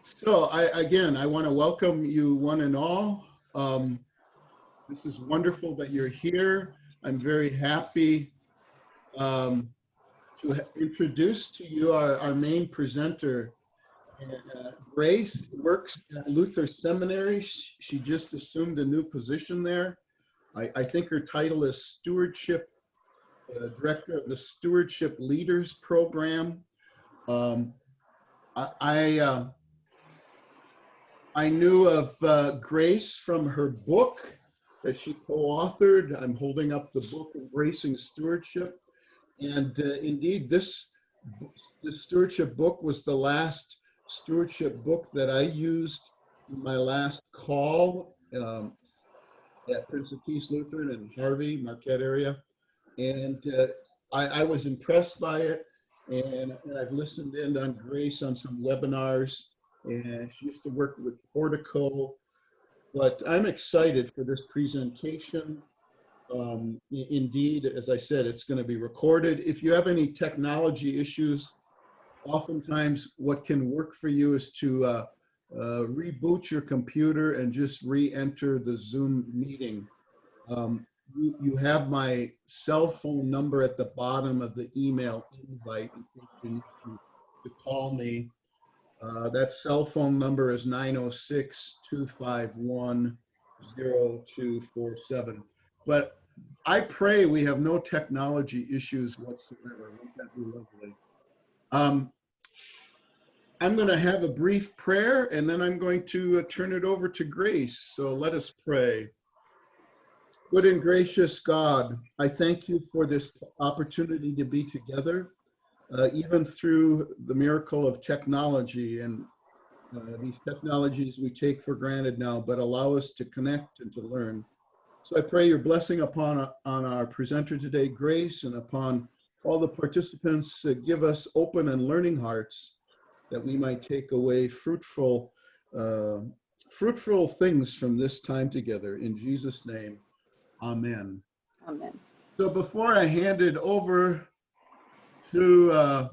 So I want to welcome you one and all. This is wonderful that you're here. I'm very happy to introduce to you our main presenter. Grace works at Luther Seminary. She just assumed a new position there. I think her title is Stewardship, Director of the Stewardship Leaders Program. I knew of Grace from her book that she co-authored. I'm holding up the book, Embracing Stewardship. And indeed, this stewardship book was the last stewardship book that I used in my last call at Prince of Peace Lutheran in Harvey, Marquette area. And I was impressed by it. And I've listened in on Grace on some webinars. And she used to work with Portico, but I'm excited for this presentation. Indeed, as I said, it's going to be recorded. If you have any technology issues, oftentimes what can work for you is to reboot your computer and just re-enter the Zoom meeting. You have my cell phone number at the bottom of the email invite to call me. That cell phone number is 906-251-0247. But I pray we have no technology issues whatsoever. Won't that be lovely? I'm going to have a brief prayer, and then I'm going to turn it over to Grace. So let us pray. Good and gracious God, I thank you for this opportunity to be together. Even through the miracle of technology, and these technologies we take for granted now, but allow us to connect and to learn. So I pray your blessing upon our presenter today, Grace, and upon all the participants. Give us open and learning hearts that we might take away fruitful things from this time together. In Jesus' name, amen. Amen. So before I hand it over to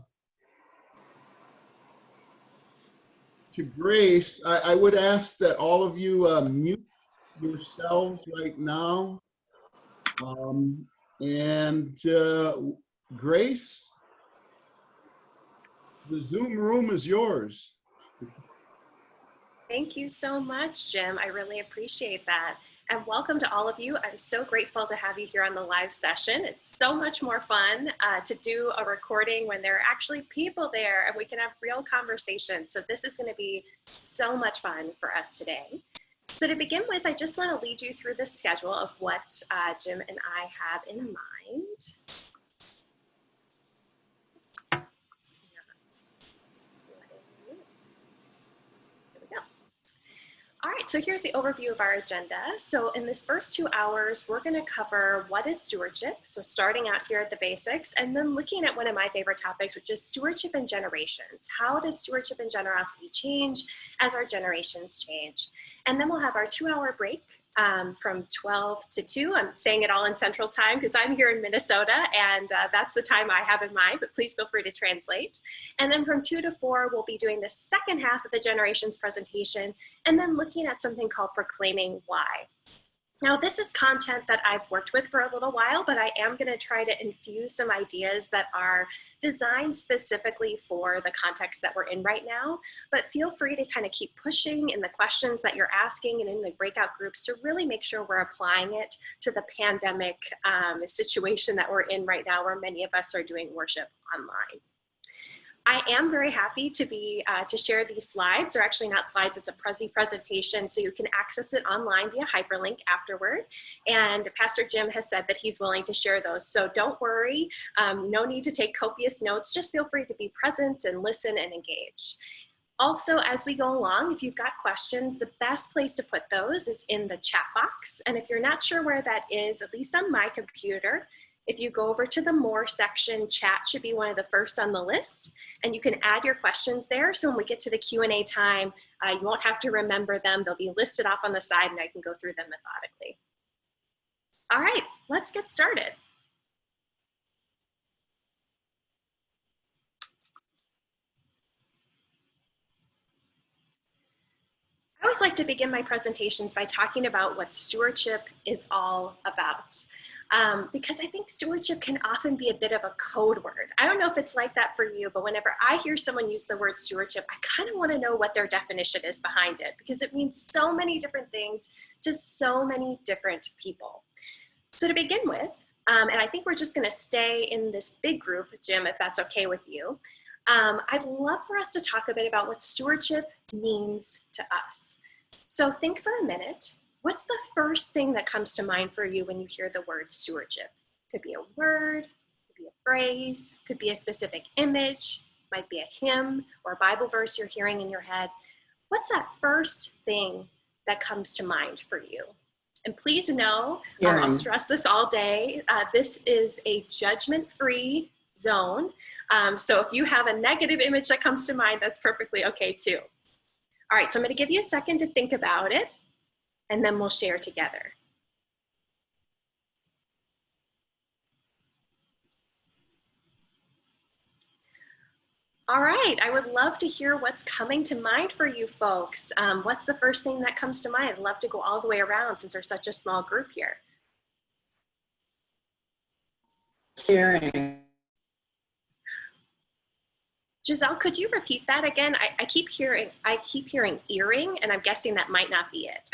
Grace, I would ask that all of you mute yourselves right now. Grace, the Zoom room is yours. Thank you so much, Jim. I really appreciate that. And welcome to all of you. I'm so grateful to have you here on the live session. It's so much more fun to do a recording when there are actually people there and we can have real conversations. So this is going to be so much fun for us today. So to begin with, I just want to lead you through the schedule of what Jim and I have in mind. All right, so here's the overview of our agenda. So in this first 2 hours, we're going to cover what is stewardship, so starting out here at the basics, and then looking at one of my favorite topics, which is stewardship and generations. How does stewardship and generosity change as our generations change? And then we'll have our 2-hour break from 12 to 2. I'm saying it all in Central Time because I'm here in Minnesota, and that's the time I have in mind, but please feel free to translate. And then from 2 to 4, we'll be doing the second half of the generations presentation, and then looking at something called Proclaiming Why. Now, this is content that I've worked with for a little while, but I am going to try to infuse some ideas that are designed specifically for the context that we're in right now. But feel free to kind of keep pushing in the questions that you're asking and in the breakout groups to really make sure we're applying it to the pandemic situation that we're in right now, where many of us are doing worship online. I am very happy to be to share these slides. They're actually not slides, it's a Prezi presentation, so you can access it online via hyperlink afterward. And Pastor Jim has said that he's willing to share those, so don't worry, no need to take copious notes, just feel free to be present and listen and engage. Also, as we go along, if you've got questions, the best place to put those is in the chat box. And if you're not sure where that is, at least on my computer, if you go over to the More section, chat should be one of the first on the list, and you can add your questions there. So when we get to the Q&A time, you won't have to remember them. They'll be listed off on the side and I can go through them methodically. All right, let's get started. like to begin my presentations by talking about what stewardship is all about. Because I think stewardship can often be a bit of a code word. I don't know if it's like that for you, but whenever I hear someone use the word stewardship, I kind of want to know what their definition is behind it, because it means so many different things to so many different people. So to begin with, and I think we're just going to stay in this big group, Jim, if that's okay with you, I'd love for us to talk a bit about what stewardship means to us. So think for a minute. What's the first thing that comes to mind for you when you hear the word stewardship? Could be a word, could be a phrase, could be a specific image, might be a hymn or a Bible verse you're hearing in your head. What's that first thing that comes to mind for you? And please know, I'll stress this all day, this is a judgment-free zone. So if you have a negative image that comes to mind, that's perfectly okay too. All right, so I'm going to give you a second to think about it, and then we'll share together. All right, I would love to hear what's coming to mind for you folks. What's the first thing that comes to mind? I'd love to go all the way around since we're such a small group here. Caring. Giselle, could you repeat that again? I keep hearing earring, and I'm guessing that might not be it.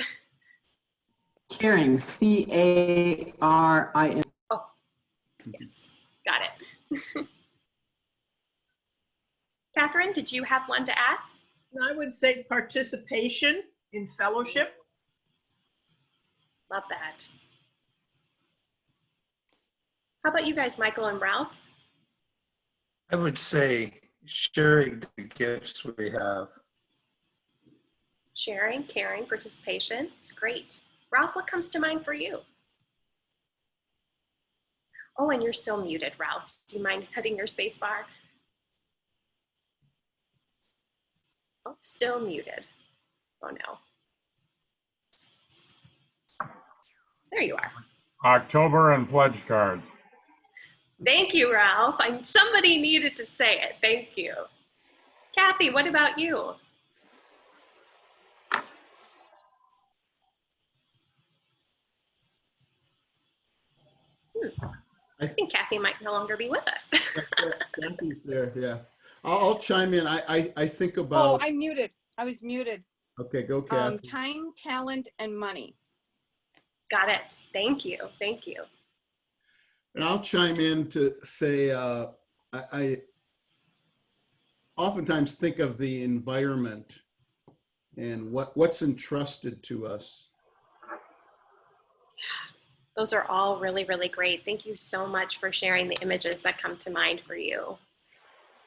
Caring, C-A-R-I-N. Oh, yes, got it. Catherine, did you have one to add? I would say participation in fellowship. Love that. How about you guys, Michael and Ralph? I would say sharing the gifts we have. Sharing, caring, participation. It's great. Ralph, what comes to mind for you? Oh, and you're still muted, Ralph. Do you mind hitting your space bar? Oh, still muted. Oh no. There you are. October and pledge cards. Thank you, Ralph. Somebody needed to say it. Thank you. Kathy, what about you? I think Kathy might no longer be with us. Kathy's there, yeah. I'll chime in. I think about. Oh, I'm muted. I was muted. Okay, go, Kathy. Time, talent, and money. Got it. Thank you. Thank you. And I'll chime in to say, I oftentimes think of the environment and what's entrusted to us. Those are all really, really great. Thank you so much for sharing the images that come to mind for you.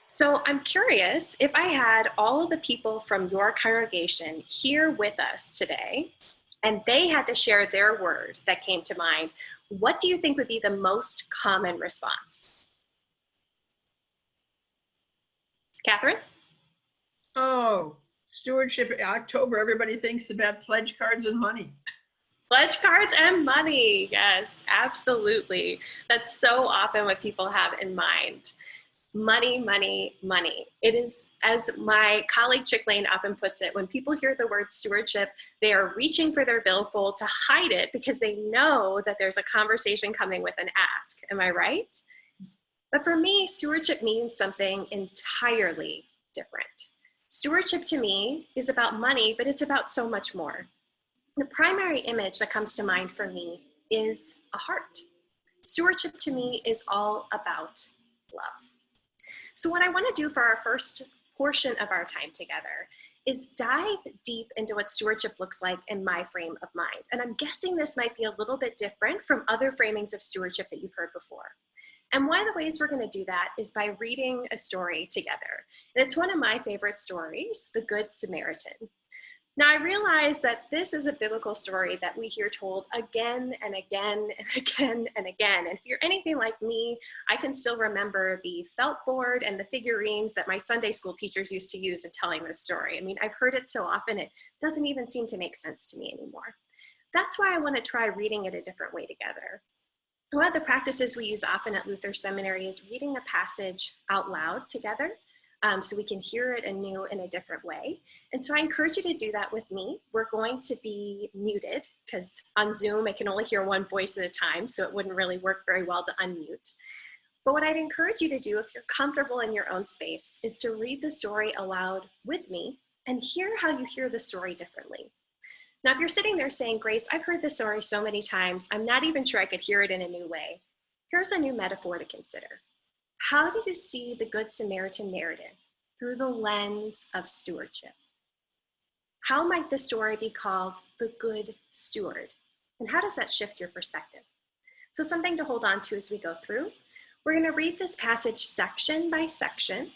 So I'm curious, if I had all of the people from your congregation here with us today, and they had to share their word that came to mind, what do you think would be the most common response? Catherine? Oh, stewardship in October, everybody thinks about pledge cards and money. Pledge cards and money. Yes, absolutely. That's so often what people have in mind. Money, money, money. It is, as my colleague Chick Lane often puts it, when people hear the word stewardship, they are reaching for their billfold to hide it because they know that there's a conversation coming with an ask. Am I right? But for me, stewardship means something entirely different. Stewardship to me is about money, but it's about so much more. The primary image that comes to mind for me is a heart. Stewardship to me is all about love. So what I want to do for our first portion of our time together is dive deep into what stewardship looks like in my frame of mind. And I'm guessing this might be a little bit different from other framings of stewardship that you've heard before. And one of the ways we're going to do that is by reading a story together. And it's one of my favorite stories, The Good Samaritan. Now, I realize that this is a biblical story that we hear told again and again and again and again. And if you're anything like me, I can still remember the felt board and the figurines that my Sunday school teachers used to use in telling this story. I mean, I've heard it so often, it doesn't even seem to make sense to me anymore. That's why I want to try reading it a different way together. One of the practices we use often at Luther Seminary is reading a passage out loud together. so we can hear it anew in a different way. And so I encourage you to do that with me. We're going to be muted because on Zoom, I can only hear one voice at a time, so it wouldn't really work very well to unmute. But what I'd encourage you to do, if you're comfortable in your own space, is to read the story aloud with me and hear how you hear the story differently. Now, if you're sitting there saying, Grace, I've heard this story so many times, I'm not even sure I could hear it in a new way. Here's a new metaphor to consider. How do you see the Good Samaritan narrative through the lens of stewardship? How might the story be called the Good Steward? And how does that shift your perspective? So something to hold on to as we go through. We're going to read this passage section by section,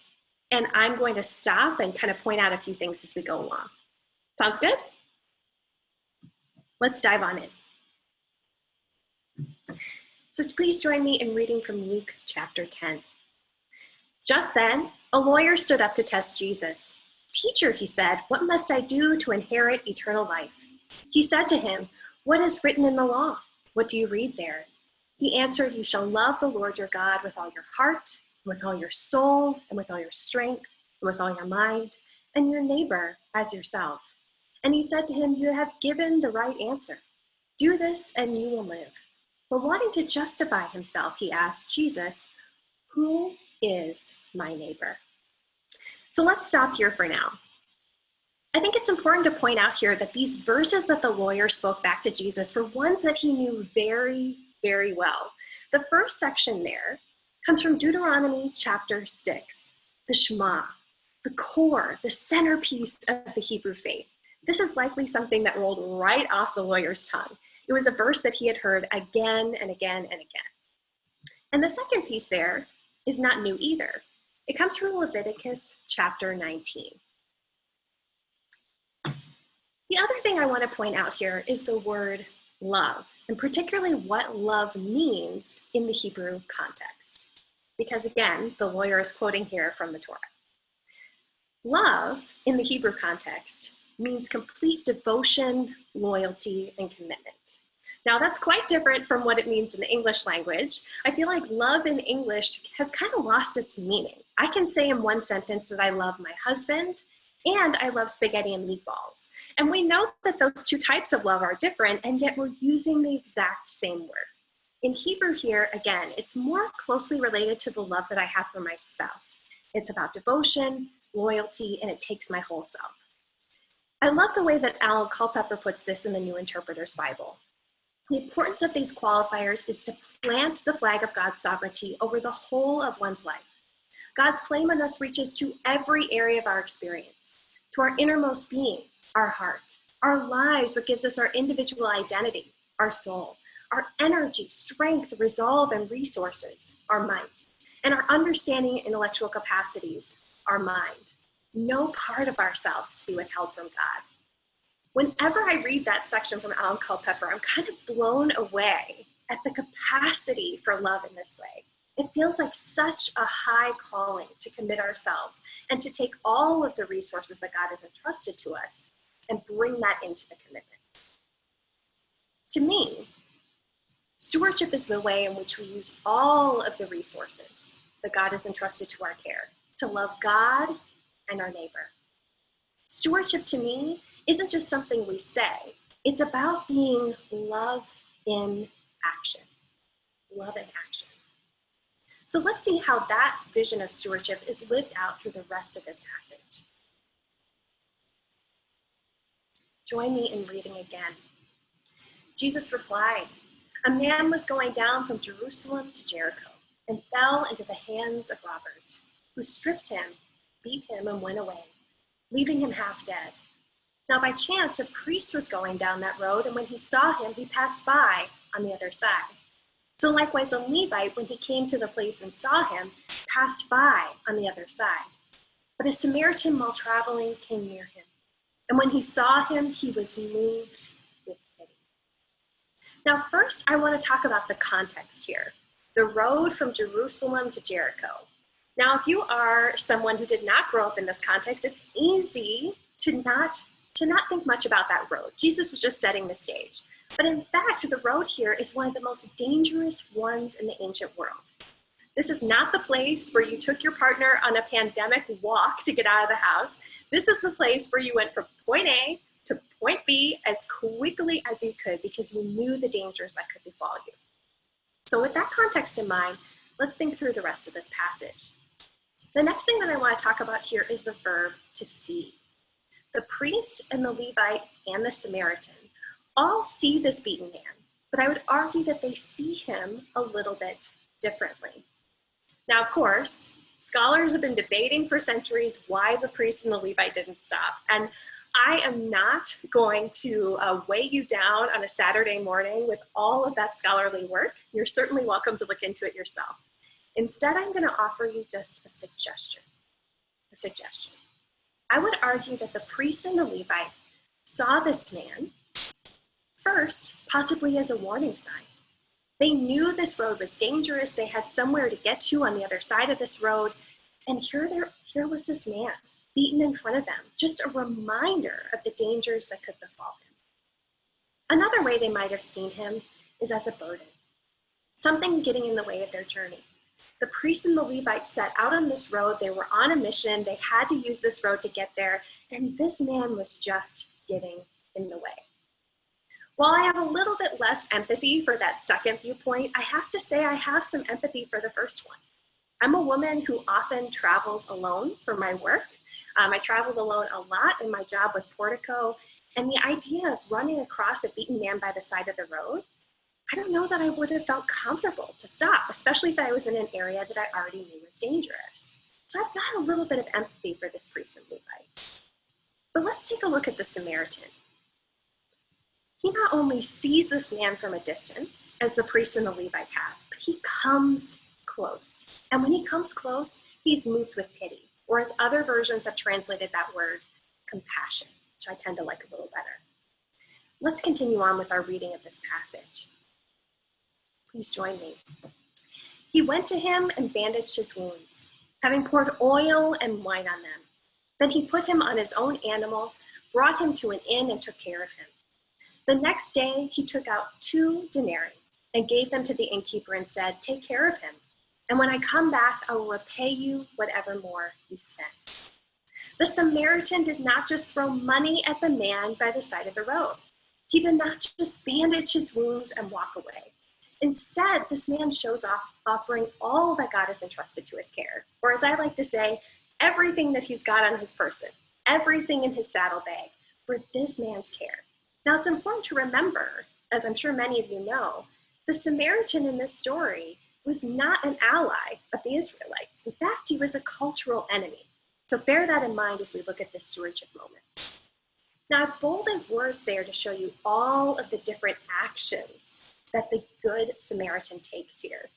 and I'm going to stop and kind of point out a few things as we go along. Sounds good? Let's dive on in. So please join me in reading from Luke chapter 10. Just then, a lawyer stood up to test Jesus. Teacher, he said, what must I do to inherit eternal life? He said to him, what is written in the law? What do you read there? He answered, you shall love the Lord your God with all your heart, with all your soul, and with all your strength, and with all your mind, and your neighbor as yourself. And he said to him, you have given the right answer. Do this and you will live. But wanting to justify himself, he asked Jesus, who is my neighbor? So let's stop here for now. I think it's important to point out here that these verses that the lawyer spoke back to Jesus were ones that he knew very, very well. The first section there comes from Deuteronomy chapter 6, the Shema, the core, the centerpiece of the Hebrew faith. This is likely something that rolled right off the lawyer's tongue. It was a verse that he had heard again and again and again. And the second piece there is not new either. It comes from Leviticus chapter 19. The other thing I want to point out here is the word love, and particularly what love means in the Hebrew context. Because again, the lawyer is quoting here from the Torah. Love in the Hebrew context means complete devotion, loyalty, and commitment. Now that's quite different from what it means in the English language. I feel like love in English has kind of lost its meaning. I can say in one sentence that I love my husband and I love spaghetti and meatballs. And we know that those two types of love are different, and yet we're using the exact same word. In Hebrew here, again, it's more closely related to the love that I have for my spouse. It's about devotion, loyalty, and it takes my whole self. I love the way that Alan Culpepper puts this in the New Interpreter's Bible. The importance of these qualifiers is to plant the flag of God's sovereignty over the whole of one's life. God's claim on us reaches to every area of our experience, to our innermost being, our heart, our lives, what gives us our individual identity, our soul, our energy, strength, resolve, and resources, our might, and our understanding and intellectual capacities, our mind. No part of ourselves to be withheld from God. Whenever I read that section from Alan Culpepper, I'm kind of blown away at the capacity for love in this way. It feels like such a high calling to commit ourselves and to take all of the resources that God has entrusted to us and bring that into the commitment. To me, stewardship is the way in which we use all of the resources that God has entrusted to our care to love God and our neighbor. Stewardship to me isn't just something we say. It's about being love in action. Love in action. So let's see how that vision of stewardship is lived out through the rest of this passage. Join me in reading again. Jesus replied, a man was going down from Jerusalem to Jericho and fell into the hands of robbers, who stripped him, beat him, and went away, leaving him half dead. Now by chance, a priest was going down that road, and when he saw him, he passed by on the other side. So likewise, a Levite, when he came to the place and saw him, passed by on the other side. But a Samaritan, while traveling, came near him. And when he saw him, he was moved with pity. Now first, I want to talk about the context here. The road from Jerusalem to Jericho. Now, if you are someone who did not grow up in this context, it's easy to not think much about that road. Jesus was just setting the stage. But in fact, the road here is one of the most dangerous ones in the ancient world. This is not the place where you took your partner on a pandemic walk to get out of the house. This is the place where you went from point A to point B as quickly as you could because you knew the dangers that could befall you. So with that context in mind, let's think through the rest of this passage. The next thing that I want to talk about here is the verb to see. The priest and the Levite and the Samaritan all see this beaten man, but I would argue that they see him a little bit differently. Now, of course, scholars have been debating for centuries why the priest and the Levite didn't stop. And I am not going to weigh you down on a Saturday morning with all of that scholarly work. You're certainly welcome to look into it yourself. Instead, I'm going to offer you just a suggestion. I would argue that the priest and the Levite saw this man first, possibly as a warning sign. They knew this road was dangerous. They had somewhere to get to on the other side of this road. And here was this man beaten in front of them, just a reminder of the dangers that could befall him. Another way they might have seen him is as a burden, something getting in the way of their journey. The priest and the Levite set out on this road. They were on a mission. They had to use this road to get there. And this man was just getting in the way. While I have a little bit less empathy for that second viewpoint, I have to say I have some empathy for the first one. I'm a woman who often travels alone for my work. I traveled alone a lot in my job with Portico, and the idea of running across a beaten man by the side of the road, I don't know that I would have felt comfortable to stop, especially if I was in an area that I already knew was dangerous. So I've got a little bit of empathy for this priest and Levite. But let's take a look at the Samaritan. He not only sees this man from a distance, as the priest and the Levite have, but he comes close. And when he comes close, he's moved with pity, or as other versions have translated that word, compassion, which I tend to like a little better. Let's continue on with our reading of this passage. Please join me. He went to him and bandaged his wounds, having poured oil and wine on them. Then he put him on his own animal, brought him to an inn, and took care of him. The next day, he took out 2 denarii and gave them to the innkeeper and said, "Take care of him, and when I come back, I will repay you whatever more you spent." The Samaritan did not just throw money at the man by the side of the road. He did not just bandage his wounds and walk away. Instead, this man shows off, offering all that God has entrusted to his care, or as I like to say, everything that he's got on his person, everything in his saddlebag, for this man's care. Now, it's important to remember, as I'm sure many of you know, the Samaritan in this story was not an ally of the Israelites. In fact, he was a cultural enemy. So bear that in mind as we look at this stewardship moment. Now, I've bolded words there to show you all of the different actions that the good Samaritan takes here.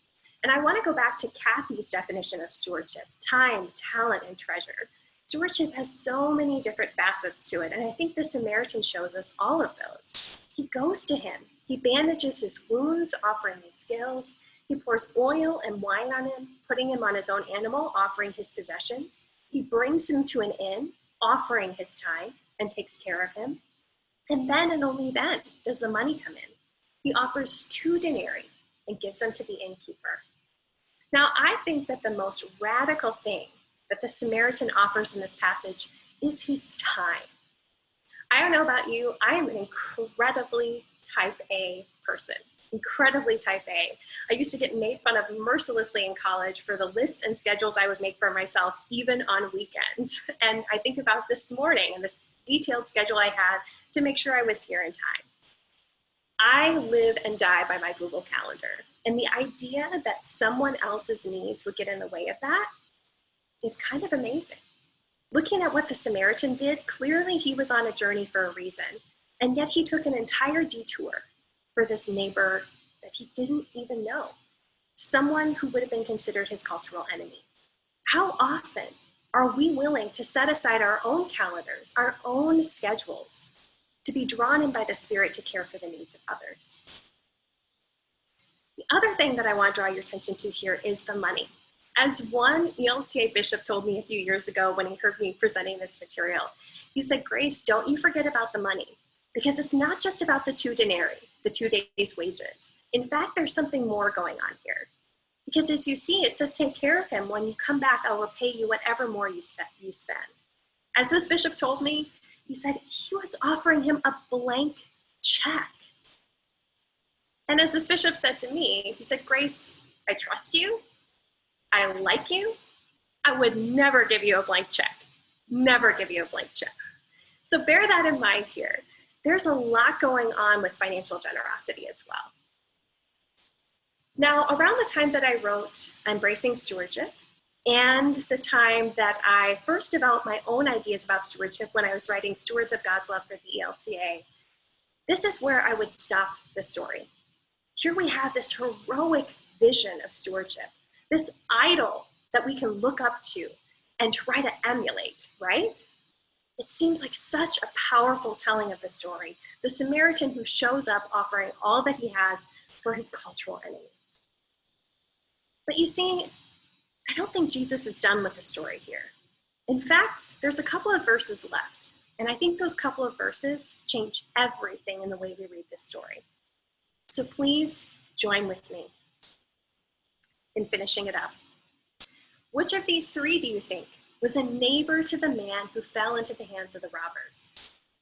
And I want to go back to Kathy's definition of stewardship: time, talent, and treasure. Stewardship has so many different facets to it, and I think the Samaritan shows us all of those. He goes to him. He bandages his wounds, offering his skills. He pours oil and wine on him, putting him on his own animal, offering his possessions. He brings him to an inn, offering his time, and takes care of him. And then and only then does the money come in. He offers 2 denarii and gives them to the innkeeper. Now, I think that the most radical thing that the Samaritan offers in this passage is his time. I don't know about you, I am an incredibly type A person, incredibly type A. I used to get made fun of mercilessly in college for the lists and schedules I would make for myself, even on weekends. And I think about this morning and this detailed schedule I had to make sure I was here in time. I live and die by my Google Calendar. And the idea that someone else's needs would get in the way of that is kind of amazing. Looking at what the Samaritan did, clearly he was on a journey for a reason, and yet he took an entire detour for this neighbor that he didn't even know, someone who would have been considered his cultural enemy. How often are we willing to set aside our own calendars, our own schedules, to be drawn in by the Spirit to care for the needs of others? The other thing that I want to draw your attention to here is the money. As one ELCA bishop told me a few years ago when he heard me presenting this material, he said, "Grace, don't you forget about the money, because it's not just about the 2 denarii, the 2 days' wages. In fact, there's something more going on here. Because as you see, it says, take care of him. When you come back, I will repay you whatever more you spend. As this bishop told me, he said he was offering him a blank check. And as this bishop said to me, he said, Grace, I trust you. I like you. I would never give you a blank check. Never give you a blank check. So bear that in mind here. There's a lot going on with financial generosity as well. Now, around the time that I wrote Embracing Stewardship and the time that I first developed my own ideas about stewardship when I was writing Stewards of God's Love for the ELCA, this is where I would stop the story. Here we have this heroic vision of stewardship, this idol that we can look up to and try to emulate, right? It seems like such a powerful telling of the story. The Samaritan who shows up offering all that he has for his cultural enemy. But you see, I don't think Jesus is done with the story here. In fact, there's a couple of verses left, and I think those couple of verses change everything in the way we read this story. So please join with me in finishing it up. Which of these three do you think was a neighbor to the man who fell into the hands of the robbers?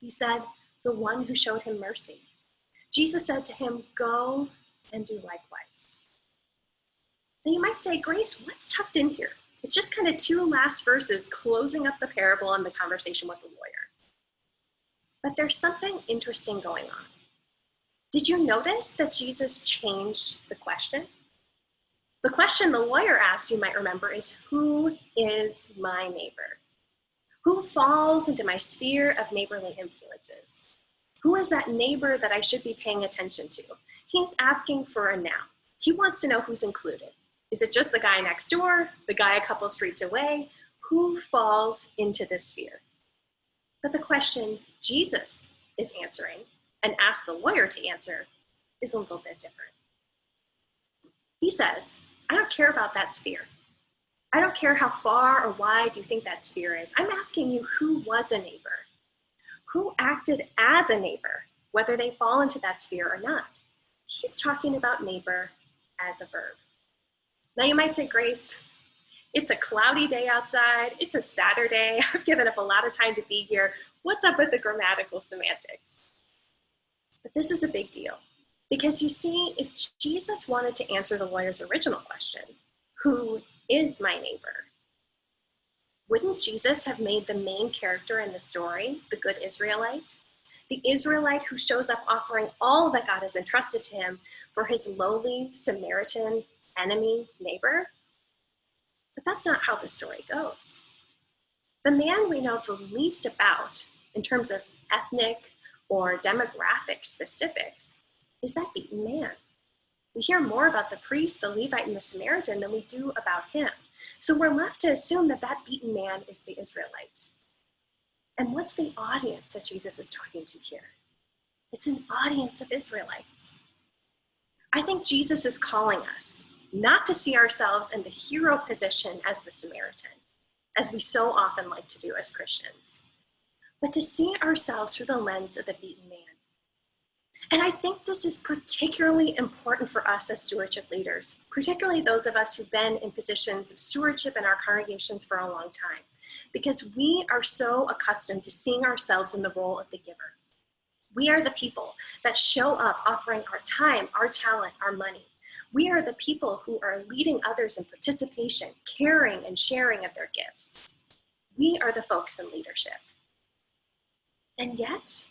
He said, the one who showed him mercy. Jesus said to him, go and do likewise. Now you might say, Grace, what's tucked in here? It's just kind of two last verses closing up the parable and the conversation with the lawyer. But there's something interesting going on. Did you notice that Jesus changed the question? The question the lawyer asked, you might remember, is who is my neighbor? Who falls into my sphere of neighborly influences? Who is that neighbor that I should be paying attention to? He's asking for a now. He wants to know who's included. Is it just the guy next door, the guy a couple streets away? Who falls into this sphere? But the question Jesus is answering and asks the lawyer to answer is a little bit different. He says, I don't care about that sphere. I don't care how far or wide you think that sphere is. I'm asking you who was a neighbor? Who acted as a neighbor, whether they fall into that sphere or not? He's talking about neighbor as a verb. Now you might say, Grace, it's a cloudy day outside. It's a Saturday. I've given up a lot of time to be here. What's up with the grammatical semantics? But this is a big deal. Because you see, if Jesus wanted to answer the lawyer's original question, who is my neighbor? Wouldn't Jesus have made the main character in the story the good Israelite? The Israelite who shows up offering all that God has entrusted to him for his lowly Samaritan enemy neighbor? But that's not how the story goes. The man we know the least about in terms of ethnic or demographic specifics is that beaten man. We hear more about the priest, the Levite, and the Samaritan than we do about him. So we're left to assume that that beaten man is the Israelite. And what's the audience that Jesus is talking to here? It's an audience of Israelites. I think Jesus is calling us not to see ourselves in the hero position as the Samaritan, as we so often like to do as Christians, but to see ourselves through the lens of the beaten man. And I think this is particularly important for us as stewardship leaders, particularly those of us who've been in positions of stewardship in our congregations for a long time, because we are so accustomed to seeing ourselves in the role of the giver. We are the people that show up offering our time, our talent, our money. We are the people who are leading others in participation, caring, and sharing of their gifts. We are the folks in leadership. And yet,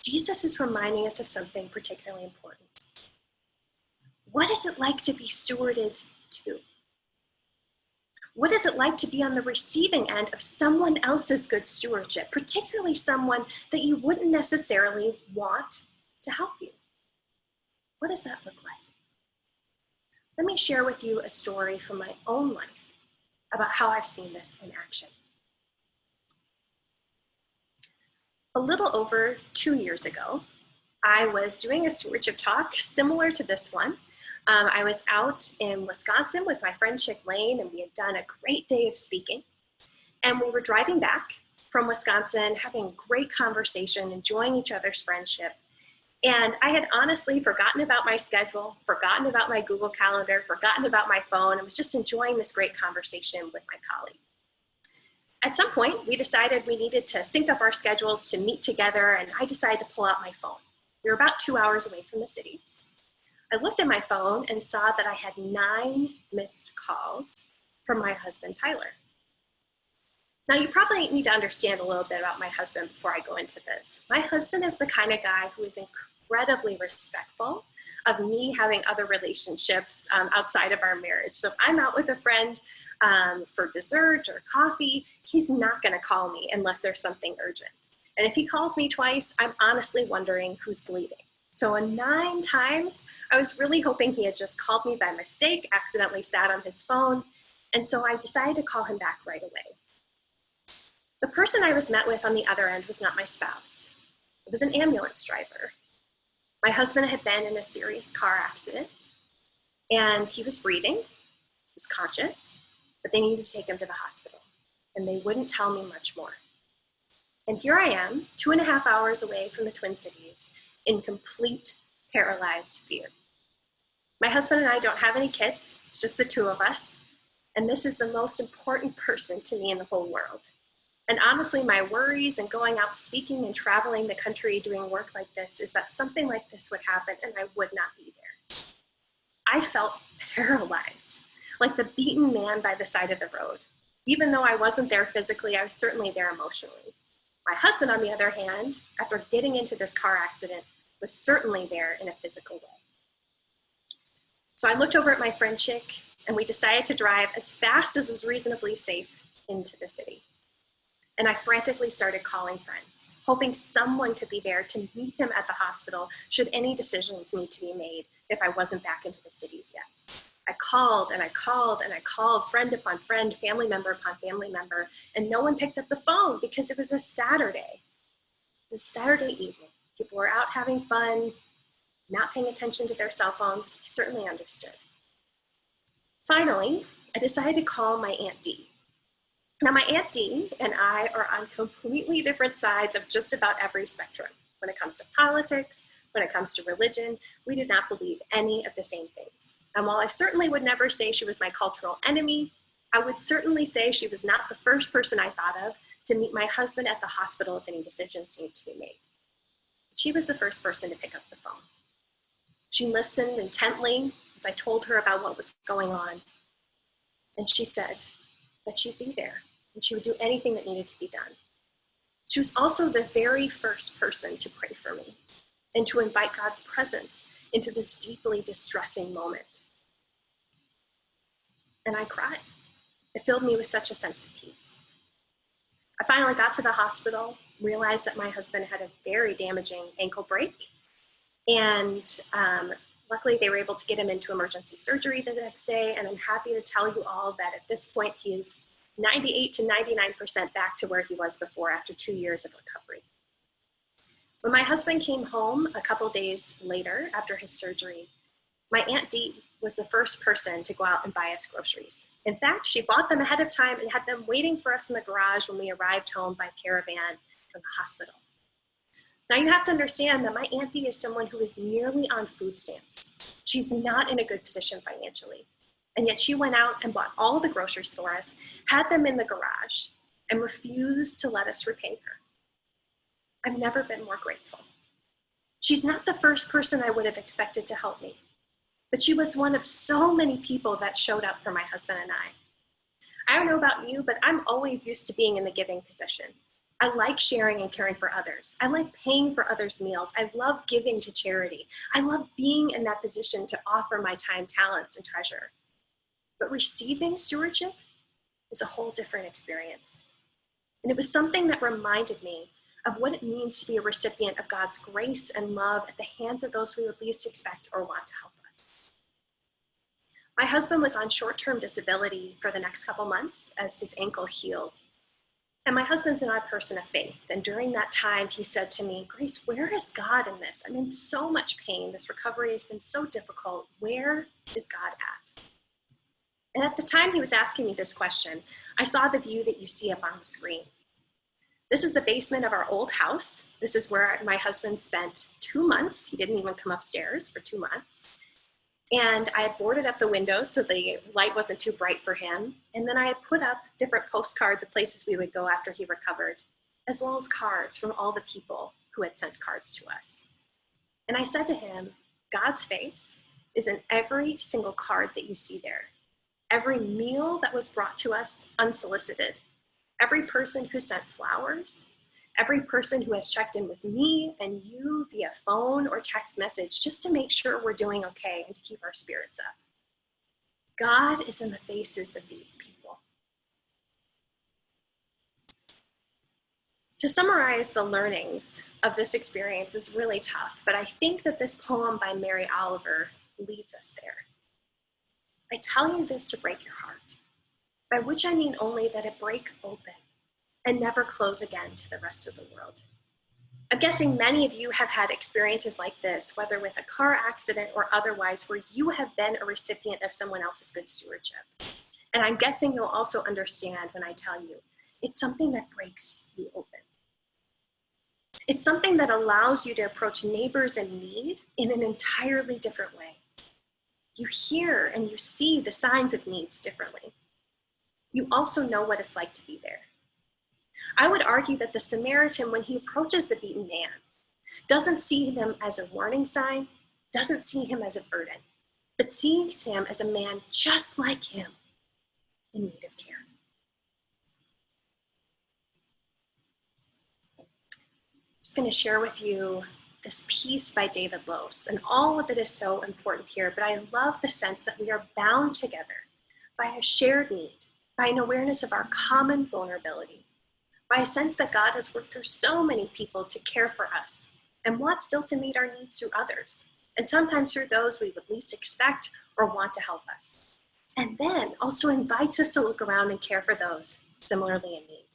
Jesus is reminding us of something particularly important. What is it like to be stewarded to? What is it like to be on the receiving end of someone else's good stewardship, particularly someone that you wouldn't necessarily want to help you? What does that look like? Let me share with you a story from my own life about how I've seen this in action. A little over 2 years ago, I was doing a stewardship talk similar to this one. I was out in Wisconsin with my friend Chick Lane, and we had done a great day of speaking. And we were driving back from Wisconsin, having a great conversation, enjoying each other's friendship. And I had honestly forgotten about my schedule, forgotten about my Google Calendar, forgotten about my phone, and was just enjoying this great conversation with my colleague. At some point, we decided we needed to sync up our schedules to meet together, and I decided to pull out my phone. We were about 2 hours away from the cities. I looked at my phone and saw that I had 9 missed calls from my husband, Tyler. Now, you probably need to understand a little bit about my husband before I go into this. My husband is the kind of guy who is incredibly respectful of me having other relationships outside of our marriage. So if I'm out with a friend for dessert or coffee, he's not going to call me unless there's something urgent. And if he calls me twice, I'm honestly wondering who's bleeding. So 9 times, I was really hoping he had just called me by mistake, accidentally sat on his phone. And so I decided to call him back right away. The person I was met with on the other end was not my spouse. It was an ambulance driver. My husband had been in a serious car accident, and he was breathing, he was conscious, but they needed to take him to the hospital, and they wouldn't tell me much more. And here I am, 2.5 hours away from the Twin Cities, in complete paralyzed fear. My husband and I don't have any kids, it's just the 2 of us, and this is the most important person to me in the whole world. And honestly, my worries and going out speaking and traveling the country doing work like this is that something like this would happen and I would not be there. I felt paralyzed, like the beaten man by the side of the road. Even though I wasn't there physically, I was certainly there emotionally. My husband, on the other hand, after getting into this car accident, was certainly there in a physical way. So I looked over at my friend Chick, and we decided to drive as fast as was reasonably safe into the city. And I frantically started calling friends, hoping someone could be there to meet him at the hospital should any decisions need to be made if I wasn't back into the cities yet. I called and I called and I called friend upon friend, family member upon family member, and no one picked up the phone because it was a Saturday. It was a Saturday evening. People were out having fun, not paying attention to their cell phones. I certainly understood. Finally, I decided to call my Aunt Dee. Now, my Aunt Dee and I are on completely different sides of just about every spectrum. When it comes to politics, when it comes to religion, we do not believe any of the same things. And while I certainly would never say she was my cultural enemy, I would certainly say she was not the first person I thought of to meet my husband at the hospital if any decisions needed to be made. She was the first person to pick up the phone. She listened intently as I told her about what was going on. And she said that she'd be there and she would do anything that needed to be done. She was also the very first person to pray for me and to invite God's presence into this deeply distressing moment. And I cried. It filled me with such a sense of peace. I finally got to the hospital, realized that my husband had a very damaging ankle break, and luckily they were able to get him into emergency surgery the next day, and I'm happy to tell you all that at this point he is 98 to 99% back to where he was before after 2 years of recovery. When my husband came home a couple days later after his surgery, my Aunt Dee was the first person to go out and buy us groceries. In fact, she bought them ahead of time and had them waiting for us in the garage when we arrived home by caravan from the hospital. Now you have to understand that my Aunt Dee is someone who is nearly on food stamps. She's not in a good position financially. And yet she went out and bought all the groceries for us, had them in the garage, and refused to let us repay her. I've never been more grateful. She's not the first person I would have expected to help me, but she was one of so many people that showed up for my husband and I. I don't know about you, but I'm always used to being in the giving position. I like sharing and caring for others. I like paying for others' meals. I love giving to charity. I love being in that position to offer my time, talents, and treasure. But receiving stewardship is a whole different experience. And it was something that reminded me of what it means to be a recipient of God's grace and love at the hands of those we would least expect or want to help us. My husband was on short-term disability for the next couple months as his ankle healed. And my husband's not a person of faith. And during that time, he said to me, "Grace, where is God in this? I'm in so much pain. This recovery has been so difficult. Where is God at?" And at the time he was asking me this question, I saw the view that you see up on the screen. This is the basement of our old house. This is where my husband spent 2 months. He didn't even come upstairs for 2 months. And I had boarded up the windows so the light wasn't too bright for him. And then I had put up different postcards of places we would go after he recovered, as well as cards from all the people who had sent cards to us. And I said to him, God's face is in every single card that you see there. Every meal that was brought to us unsolicited. Every person who sent flowers. Every person who has checked in with me and you via phone or text message just to make sure we're doing okay and to keep our spirits up. God is in the faces of these people. To summarize the learnings of this experience is really tough, but I think that this poem by Mary Oliver leads us there. I tell you this to break your heart, by which I mean only that it break open and never close again to the rest of the world. I'm guessing many of you have had experiences like this, whether with a car accident or otherwise, where you have been a recipient of someone else's good stewardship. And I'm guessing you'll also understand when I tell you, it's something that breaks you open. It's something that allows you to approach neighbors in need in an entirely different way. You hear and you see the signs of needs differently. You also know what it's like to be there. I would argue that the Samaritan, when he approaches the beaten man, doesn't see him as a warning sign, doesn't see him as a burden, but sees him as a man just like him in need of care. I'm just going to share with you this piece by David Lose, and all of it is so important here, but I love the sense that we are bound together by a shared need, by an awareness of our common vulnerability, by a sense that God has worked through so many people to care for us and wants still to meet our needs through others, and sometimes through those we would least expect or want to help us. And then also invites us to look around and care for those similarly in need.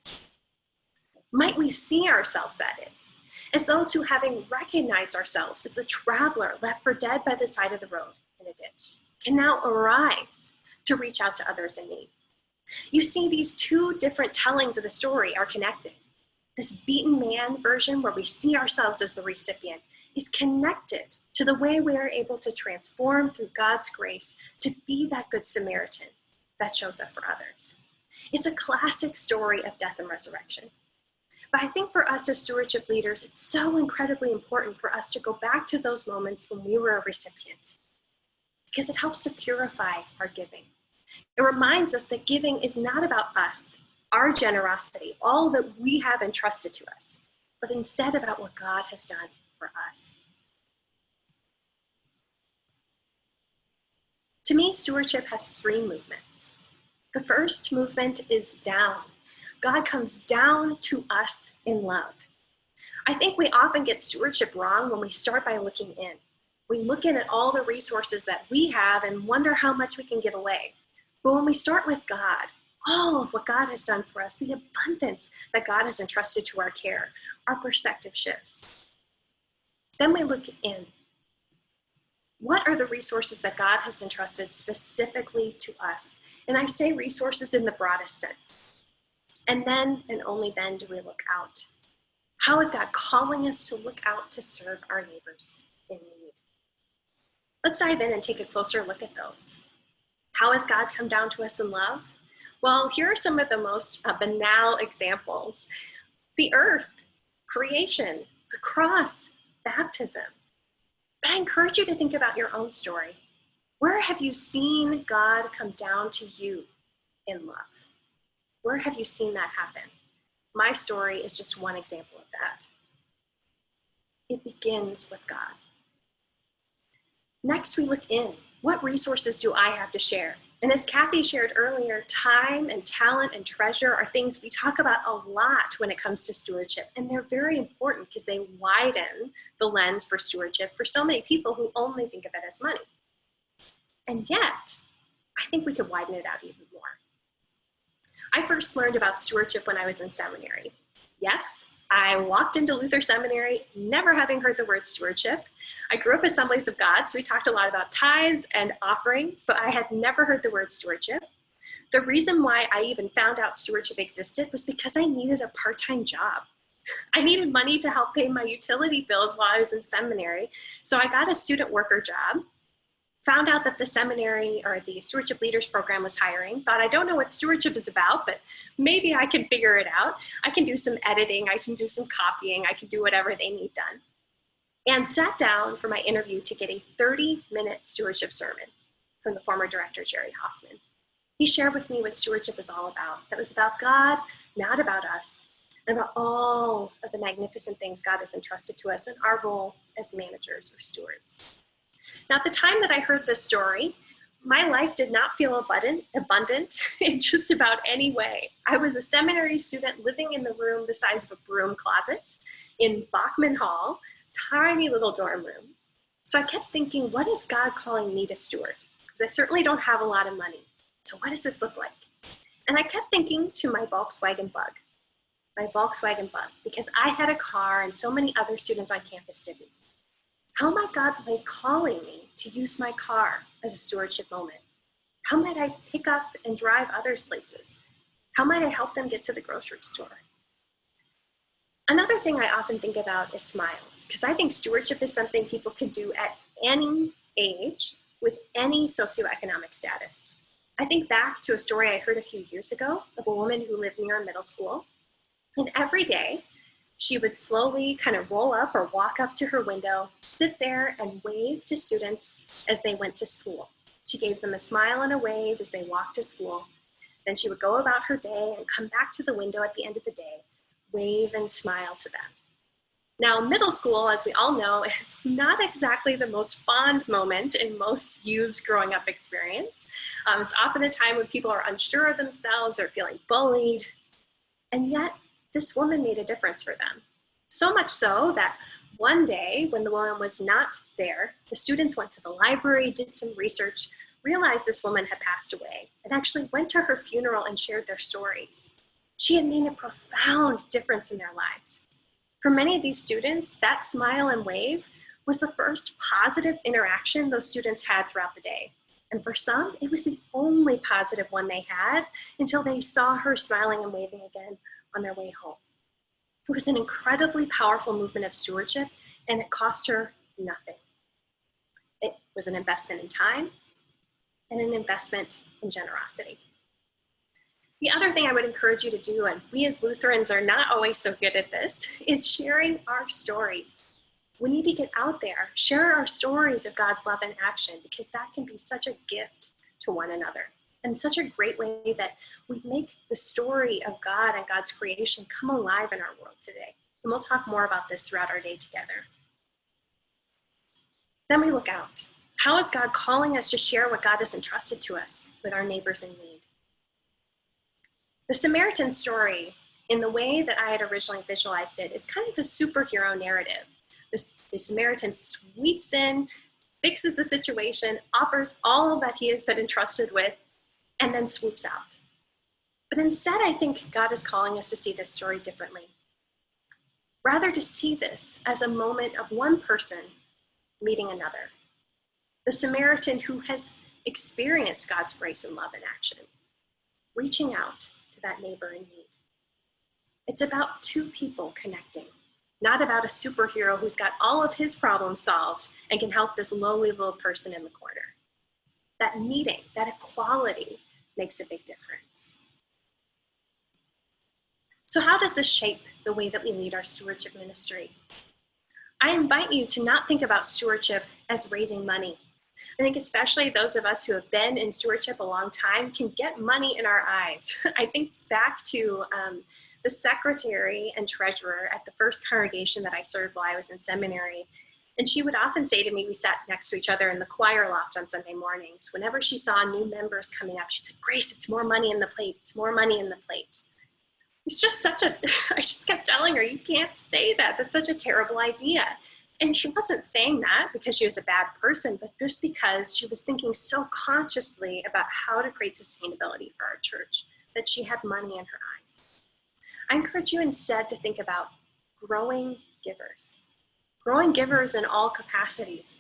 Might we see ourselves, that is, as those who, having recognized ourselves as the traveler left for dead by the side of the road in a ditch, can now arise to reach out to others in need. You see, these two different tellings of the story are connected. This beaten man version, where we see ourselves as the recipient, is connected to the way we are able to transform through God's grace to be that good Samaritan that shows up for others. It's a classic story of death and resurrection. But I think for us as stewardship leaders, it's so incredibly important for us to go back to those moments when we were a recipient, because it helps to purify our giving. It reminds us that giving is not about us, our generosity, all that we have entrusted to us, but instead about what God has done for us. To me, stewardship has three movements. The first movement is down. God comes down to us in love. I think we often get stewardship wrong when we start by looking in. We look in at all the resources that we have and wonder how much we can give away. But when we start with God, all of what God has done for us, the abundance that God has entrusted to our care, our perspective shifts. Then we look in. What are the resources that God has entrusted specifically to us? And I say resources in the broadest sense. And then, and only then, do we look out. How is God calling us to look out to serve our neighbors in need? Let's dive in and take a closer look at those. How has God come down to us in love? Well, here are some of the most banal examples. The earth, creation, the cross, baptism. But I encourage you to think about your own story. Where have you seen God come down to you in love? Where have you seen that happen? My story is just one example of that. It begins with God. Next, we look in. What resources do I have to share? And as Kathy shared earlier, time and talent and treasure are things we talk about a lot when it comes to stewardship. And they're very important because they widen the lens for stewardship for so many people who only think of it as money. And yet, I think we could widen it out even more. I first learned about stewardship when I was in seminary. Yes, I walked into Luther Seminary never having heard the word stewardship. I grew up Assemblies of God, so we talked a lot about tithes and offerings, but I had never heard the word stewardship. The reason why I even found out stewardship existed was because I needed a part-time job. I needed money to help pay my utility bills while I was in seminary. So I got a student worker job, found out that the seminary or the Stewardship Leaders Program was hiring, thought I don't know what stewardship is about, but maybe I can figure it out. I can do some editing, I can do some copying, I can do whatever they need done. And sat down for my interview to get a 30-minute stewardship sermon from the former director, Jerry Hoffman. He shared with me what stewardship was all about. That was about God, not about us, and about all of the magnificent things God has entrusted to us in our role as managers or stewards. Now, at the time that I heard this story, my life did not feel abundant in just about any way. I was a seminary student living in the room the size of a broom closet in Bachman Hall, tiny little dorm room. So I kept thinking, what is God calling me to steward? Because I certainly don't have a lot of money. So what does this look like? And I kept thinking to my Volkswagen Bug, because I had a car and so many other students on campus didn't. How might God be calling me to use my car as a stewardship moment? How might I pick up and drive others places? How might I help them get to the grocery store? Another thing I often think about is smiles, because I think stewardship is something people can do at any age with any socioeconomic status. I think back to a story I heard a few years ago of a woman who lived near a middle school, and every day she would slowly kind of roll up or walk up to her window, sit there and wave to students as they went to school. She gave them a smile and a wave as they walked to school. Then she would go about her day and come back to the window at the end of the day, wave and smile to them. Now, middle school, as we all know, is not exactly the most fond moment in most youth's growing up experience. It's often a time when people are unsure of themselves or feeling bullied. And yet, this woman made a difference for them. So much so that one day, when the woman was not there, the students went to the library, did some research, realized this woman had passed away, and actually went to her funeral and shared their stories. She had made a profound difference in their lives. For many of these students, that smile and wave was the first positive interaction those students had throughout the day. And for some, it was the only positive one they had until they saw her smiling and waving again on their way home. It was an incredibly powerful movement of stewardship, and it cost her nothing. It was an investment in time and an investment in generosity. The other thing I would encourage you to do, and we as Lutherans are not always so good at this, is sharing our stories. We need to get out there, share our stories of God's love in action, because that can be such a gift to one another and such a great way that we make the story of God and God's creation come alive in our world today. And we'll talk more about this throughout our day together. Then we look out. How is God calling us to share what God has entrusted to us with our neighbors in need? The Samaritan story, in the way that I had originally visualized it, is kind of a superhero narrative. The Samaritan sweeps in, fixes the situation, offers all that he has been entrusted with, and then swoops out. But instead, I think God is calling us to see this story differently. Rather to see this as a moment of one person meeting another. The Samaritan who has experienced God's grace and love in action, reaching out to that neighbor in need. It's about two people connecting, not about a superhero who's got all of his problems solved and can help this lowly little person in the corner. That meeting, that equality makes a big difference. So how does this shape the way that we lead our stewardship ministry? I invite you to not think about stewardship as raising money. I think especially those of us who have been in stewardship a long time can get money in our eyes. I think back to the secretary and treasurer at the first congregation that I served while I was in seminary. And she would often say to me, we sat next to each other in the choir loft on Sunday mornings. Whenever she saw new members coming up, she said, "Grace, it's more money in the plate. It's more money in the plate." It's just I just kept telling her, you can't say that. That's such a terrible idea. And she wasn't saying that because she was a bad person, but just because she was thinking so consciously about how to create sustainability for our church, that she had money in her eyes. I encourage you instead to think about growing givers in all capacities,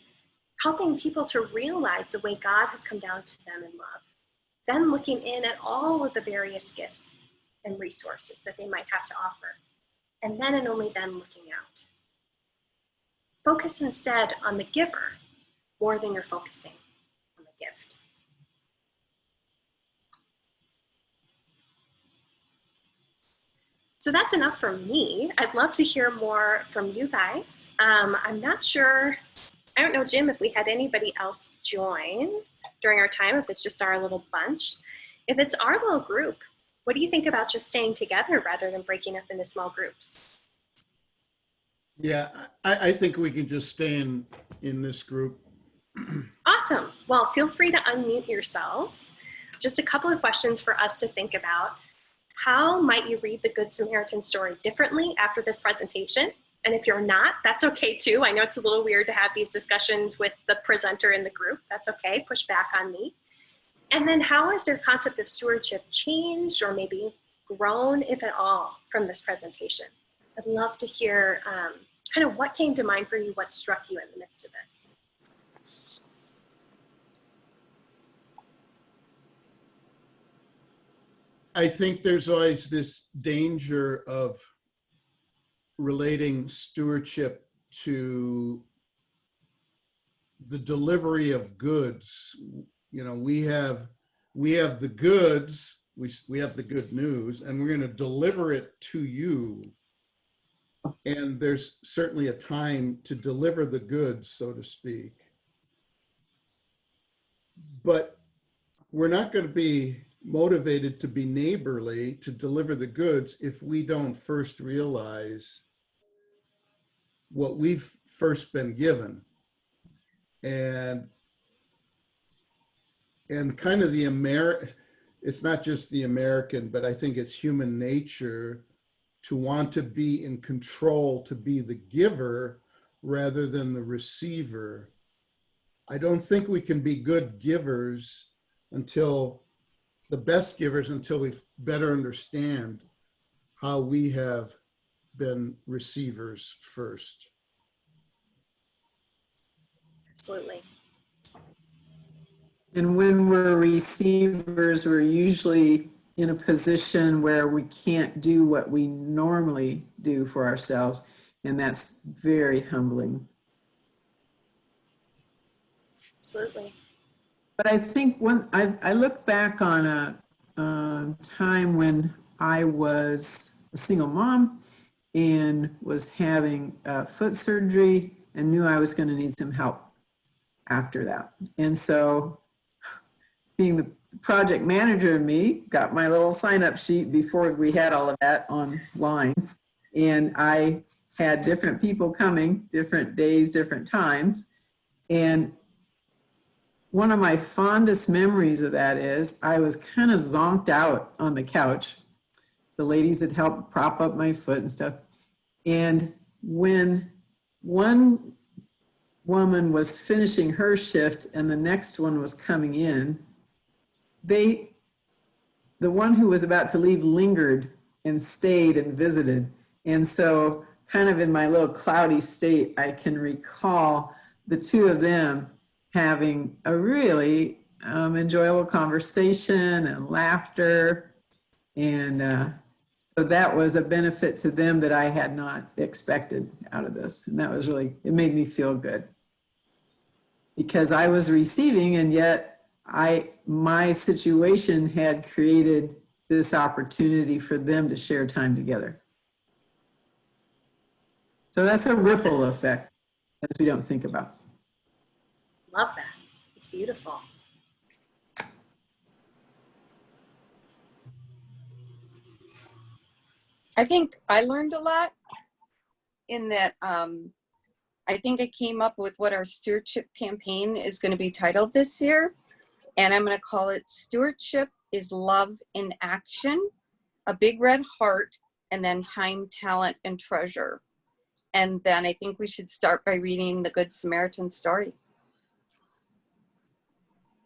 helping people to realize the way God has come down to them in love, then looking in at all of the various gifts and resources that they might have to offer, and then and only then looking out. Focus instead on the giver more than you're focusing on the gift. So that's enough from me. I'd love to hear more from you guys. I'm not sure, I don't know, Jim, if we had anybody else join during our time, if it's just our little bunch. If it's our little group, what do you think about just staying together rather than breaking up into small groups? Yeah, I think we can just stay in this group. Awesome. Well, feel free to unmute yourselves. Just a couple of questions for us to think about. How might you read the Good Samaritan story differently after this presentation? And if you're not, that's okay too. I know it's a little weird to have these discussions with the presenter in the group. That's okay, push back on me. And then how has their concept of stewardship changed or maybe grown, if at all, from this presentation? I'd love to hear kind of what came to mind for you, what struck you in the midst of this. I think there's always this danger of relating stewardship to the delivery of goods. You know, we have the goods, we have the good news, and we're going to deliver it to you. And there's certainly a time to deliver the goods, so to speak. But we're not going to be motivated to be neighborly, to deliver the goods, if we don't first realize what we've first been given. And kind of it's not just the American, but I think it's human nature to want to be in control, to be the giver rather than the receiver. I don't think we can be good givers until we better understand how we have been receivers first. Absolutely. And when we're receivers, we're usually in a position where we can't do what we normally do for ourselves. And that's very humbling. Absolutely. But I think when I look back on a time when I was a single mom and was having foot surgery and knew I was going to need some help after that. And so being the project manager in me, got my little sign-up sheet before we had all of that online. And I had different people coming, different days, different times. And one of my fondest memories of that is I was kind of zonked out on the couch. The ladies had helped prop up my foot and stuff. And when one woman was finishing her shift and the next one was coming in, the one who was about to leave lingered and stayed and visited. And so kind of in my little cloudy state, I can recall the two of them having a really enjoyable conversation and laughter. And so that was a benefit to them that I had not expected out of this. And that was really, it made me feel good. Because I was receiving, and yet my situation had created this opportunity for them to share time together. So that's a ripple effect that we don't think about. Love that. It's beautiful. I think I learned a lot in that I think I came up with what our stewardship campaign is going to be titled this year. And I'm going to call it Stewardship is Love in Action, a big red heart, and then time, talent, and treasure. And then I think we should start by reading the Good Samaritan story.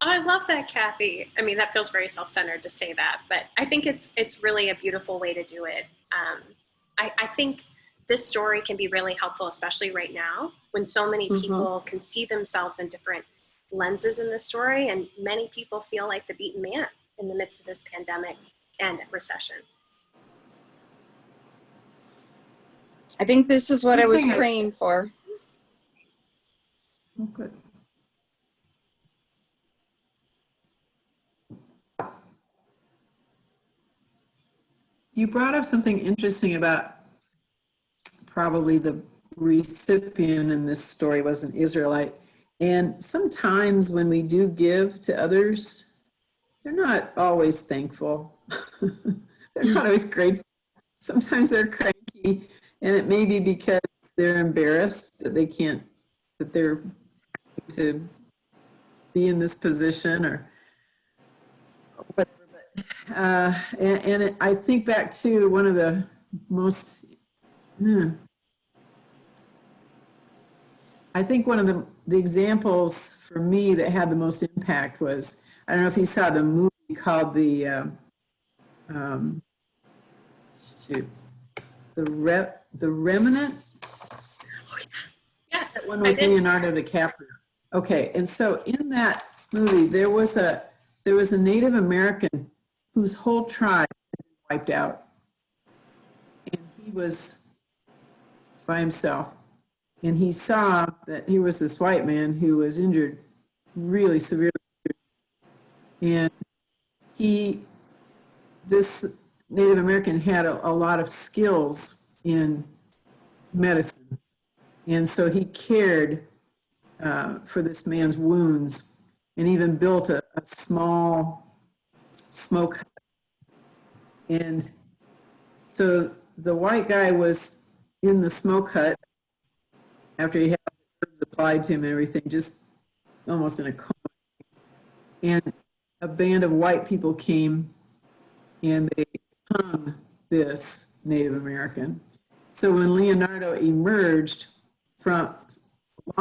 I love that, Kathy. I mean, that feels very self-centered to say that, but I think it's really a beautiful way to do it. I think this story can be really helpful, especially right now, when so many people can see themselves in different lenses in this story, and many people feel like the beaten man in the midst of this pandemic and recession? I think this is what I was praying for. Oh, good. You brought up something interesting about probably the recipient in this story was an Israelite. And sometimes when we do give to others, they're not always thankful. They're not always grateful. Sometimes they're cranky, and it may be because they're embarrassed that they can't, that they're to be in this position or whatever. And I think back to one of the most, I think one of the examples for me that had the most impact was, I don't know if you saw the movie called the Remnant. Yes, That one with Leonardo DiCaprio. Okay, and so in that movie, there was a Native American whose whole tribe had been wiped out, and he was by himself. And he saw that he was this white man who was injured, really severely, and this Native American had a lot of skills in medicine, and so he cared for this man's wounds, and even built a small smoke hut. And so the white guy was in the smoke hut after he had herbs applied to him and everything, just almost in a coma. And a band of white people came and they hung this Native American. So when Leonardo emerged from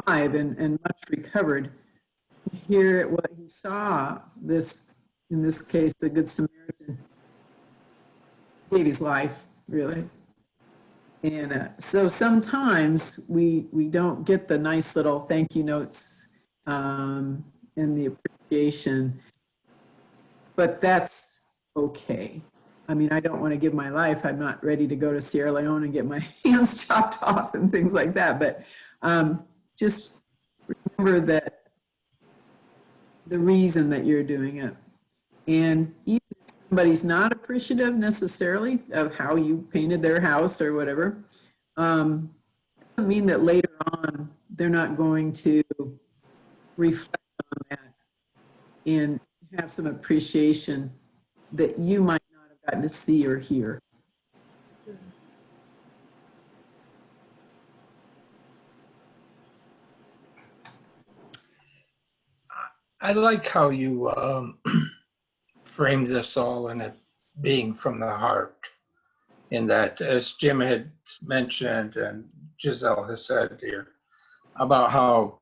alive and much recovered, here what he saw, this, in this case, the Good Samaritan, gave his life, really. And so sometimes we don't get the nice little thank you notes and the appreciation, but that's okay. I mean, I don't want to give my life. I'm not ready to go to Sierra Leone and get my hands chopped off and things like that. But just remember that the reason that you're doing it. And even if somebody's not appreciative necessarily of how you painted their house or whatever, doesn't mean that later on they're not going to reflect on that and have some appreciation that you might not have gotten to see or hear. I like how you frame this all in it being from the heart. In that, as Jim had mentioned and Giselle has said here, about how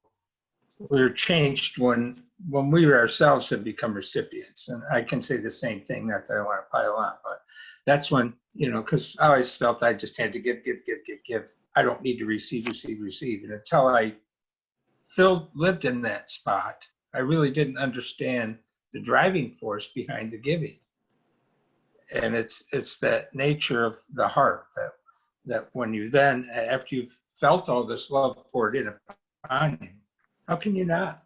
we're changed when we ourselves have become recipients. And I can say the same thing, not that I want to pile on, but that's when, because I always felt I just had to give. I don't need to receive. And until I lived in that spot, I really didn't understand the driving force behind the giving. And it's that nature of the heart that when you then, after you've felt all this love poured in upon you, how can you not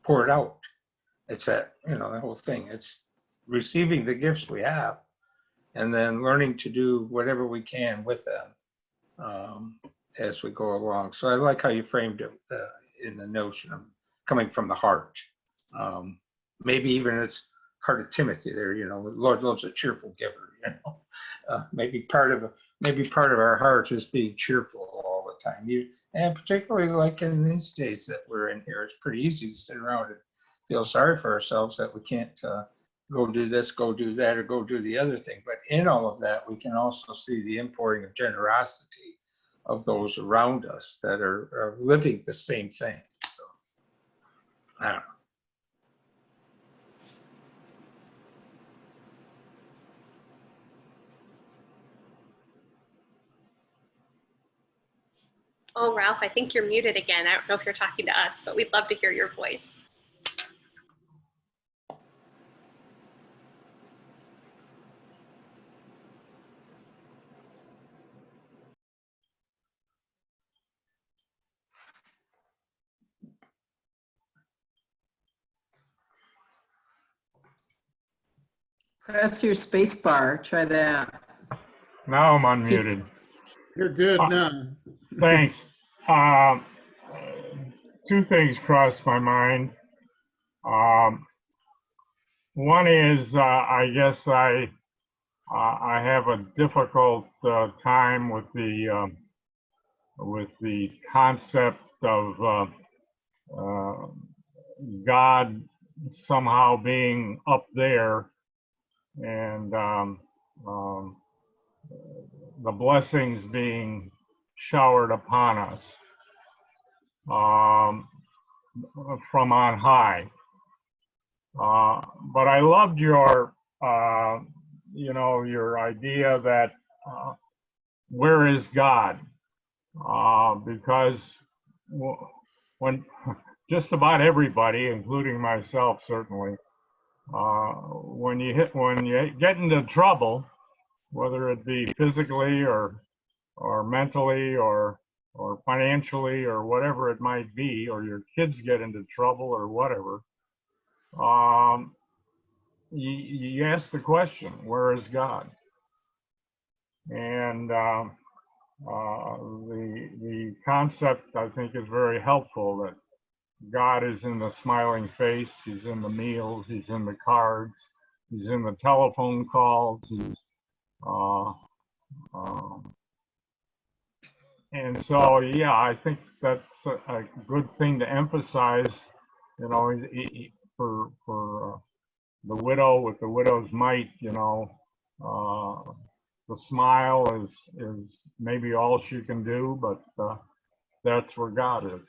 pour it out? It's that, the whole thing. It's receiving the gifts we have and then learning to do whatever we can with them as we go along. So I like how you framed it in the notion of coming from the heart. Maybe even it's heart of Timothy there, the Lord loves a cheerful giver, maybe part of our heart is being cheerful all the time. And particularly like in these days that we're in here, it's pretty easy to sit around and feel sorry for ourselves that we can't go do this, go do that, or go do the other thing. But in all of that, we can also see the impouring of generosity of those around us that are living the same thing. So, I don't know. Oh, Ralph, I think you're muted again. I don't know if you're talking to us, but we'd love to hear your voice. Press your space bar. Try that. Now I'm unmuted. You're good now. Thanks. Two things crossed my mind. One is, I guess I have a difficult time with the concept of God somehow being up there and the blessings being showered upon us from on high. But I loved your, your idea that where is God? Because when just about everybody, including myself, certainly, when you get into trouble, whether it be physically or mentally or financially or whatever it might be, or your kids get into trouble or whatever, you ask the question, where is God? And the concept, I think, is very helpful, that God is in the smiling face, he's in the meals, he's in the cards, he's in the telephone calls, and so, yeah, I think that's a good thing to emphasize, for the widow with the widow's mite, the smile is maybe all she can do, but that's where God is.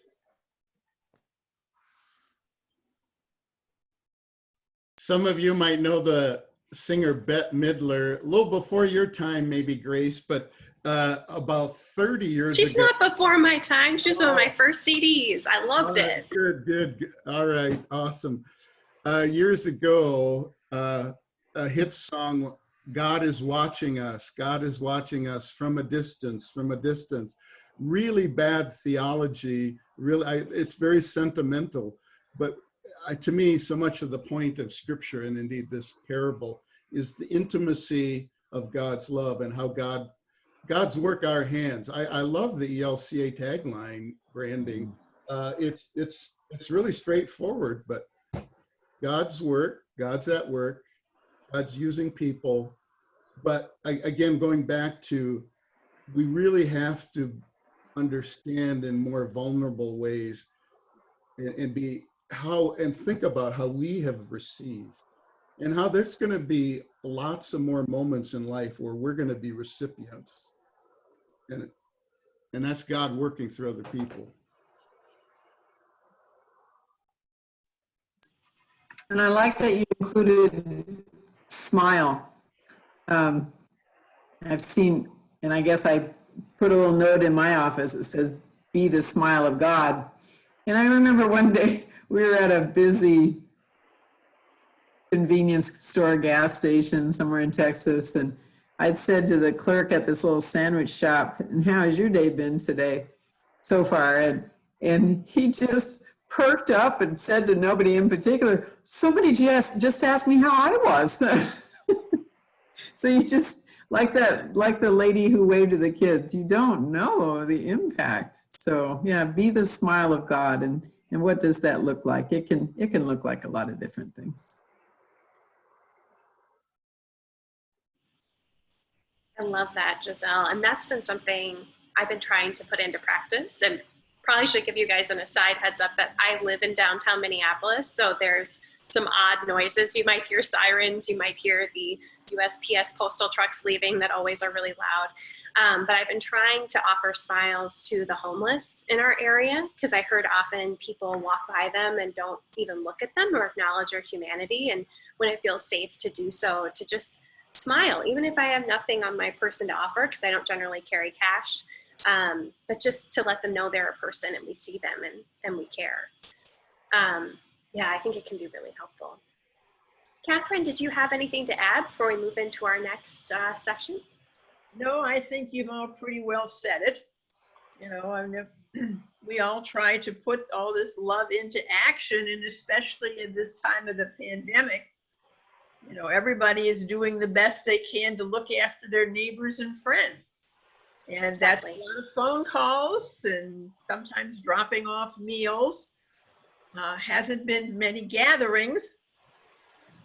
Some of you might know the singer Bette Midler, a little before your time, maybe, Grace, but about 30 years She's ago. not before my time. She was one of my first CDs. I loved it. Good. All right, awesome. Years ago, a hit song, God is watching us. God is watching us from a distance, from a distance. Really bad theology. Really, it's very sentimental. But to me, so much of the point of Scripture, and indeed this parable, is the intimacy of God's love and how God's work our hands. I love the ELCA tagline branding. It's really straightforward, but God's work, God's at work, God's using people. But again, going back to, we really have to understand in more vulnerable ways and think about how we have received, and how there's going to be lots of more moments in life where we're going to be recipients, and that's God working through other people. And I like that you included smile. I've seen, and I guess I put a little note in my office that says, be the smile of God. And I remember one day we were at a busy convenience store gas station somewhere in Texas, and I'd said to the clerk at this little sandwich shop, and how has your day been today so far? And he just perked up and said to nobody in particular, somebody just asked me how I was. So you just, like the lady who waved to the kids, you don't know the impact. So yeah, be the smile of God. And what does that look like? It can look like a lot of different things. I love that, Giselle. And that's been something I've been trying to put into practice. And probably should give you guys an aside heads up that I live in downtown Minneapolis. So there's some odd noises. You might hear sirens. You might hear the USPS postal trucks leaving that always are really loud. But I've been trying to offer smiles to the homeless in our area, because I heard often people walk by them and don't even look at them or acknowledge their humanity. And when it feels safe to do so, to just smile, even if I have nothing on my person to offer, because I don't generally carry cash, but just to let them know they're a person and we see them and we care. Yeah, I think it can be really helpful. Catherine, did you have anything to add before we move into our next section? No, I think you've all pretty well said it. We all try to put all this love into action, and especially in this time of the pandemic, You know, everybody is doing the best they can to look after their neighbors and friends. And that's a Exactly. lot of phone calls and sometimes dropping off meals. Hasn't been many gatherings,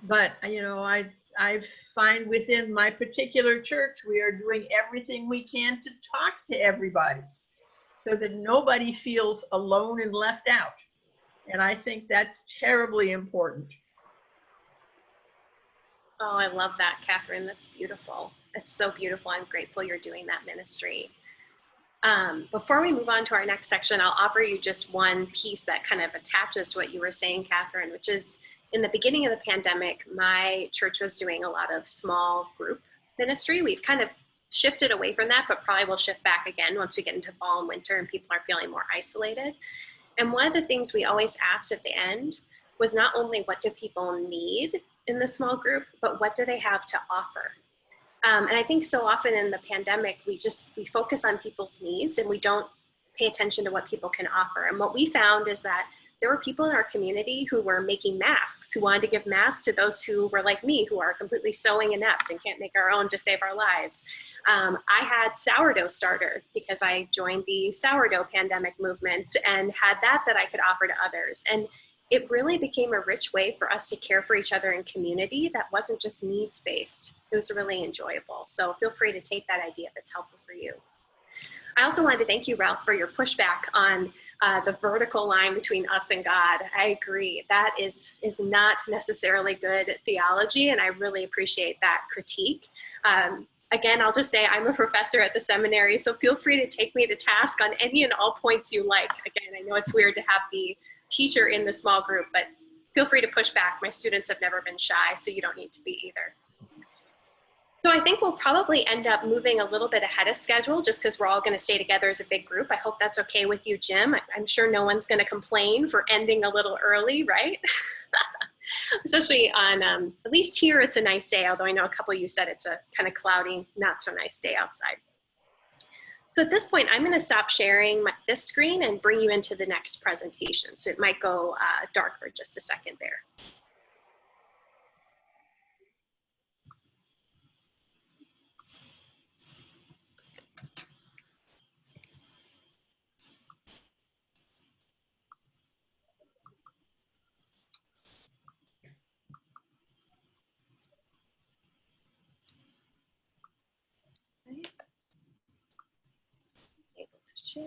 but you know, I find within my particular church, we are doing everything we can to talk to everybody so that nobody feels alone and left out. And I think that's terribly important. Oh, I love that, Catherine. That's beautiful. It's so beautiful. I'm grateful you're doing that ministry. Before we move on to our next section, I'll offer you just one piece that kind of attaches to what you were saying, Catherine, which is in the beginning of the pandemic, my church was doing a lot of small group ministry. We've kind of shifted away from that, but probably will shift back again once we get into fall and winter and people are feeling more isolated. And one of the things we always asked at the end was not only what do people need in the small group, but what do they have to offer? And I think so often in the pandemic, we focus on people's needs and we don't pay attention to what people can offer. And what we found is that there were people in our community who were making masks, who wanted to give masks to those who were like me, who are completely sewing inept and can't make our own to save our lives. I had sourdough starter because I joined the sourdough pandemic movement and had that I could offer to others. And it really became a rich way for us to care for each other in community that wasn't just needs-based. It was really enjoyable. So feel free to take that idea if it's helpful for you. I also wanted to thank you, Ralph, for your pushback on the vertical line between us and God. I agree. That is not necessarily good theology, and I really appreciate that critique. Again, I'll just say I'm a professor at the seminary, so feel free to take me to task on any and all points you like. Again, I know it's weird to have the teacher in the small group, but feel free to push back. My students have never been shy, so you don't need to be either. So I think we'll probably end up moving a little bit ahead of schedule just because we're all going to stay together as a big group. I hope that's okay with you, Jim. I'm sure no one's going to complain for ending a little early, right? Especially on, at least here it's a nice day, although I know a couple of you said it's a kind of cloudy, not so nice day outside. So at this point, I'm going to stop sharing this screen and bring you into the next presentation. So it might go dark for just a second there. Able to share.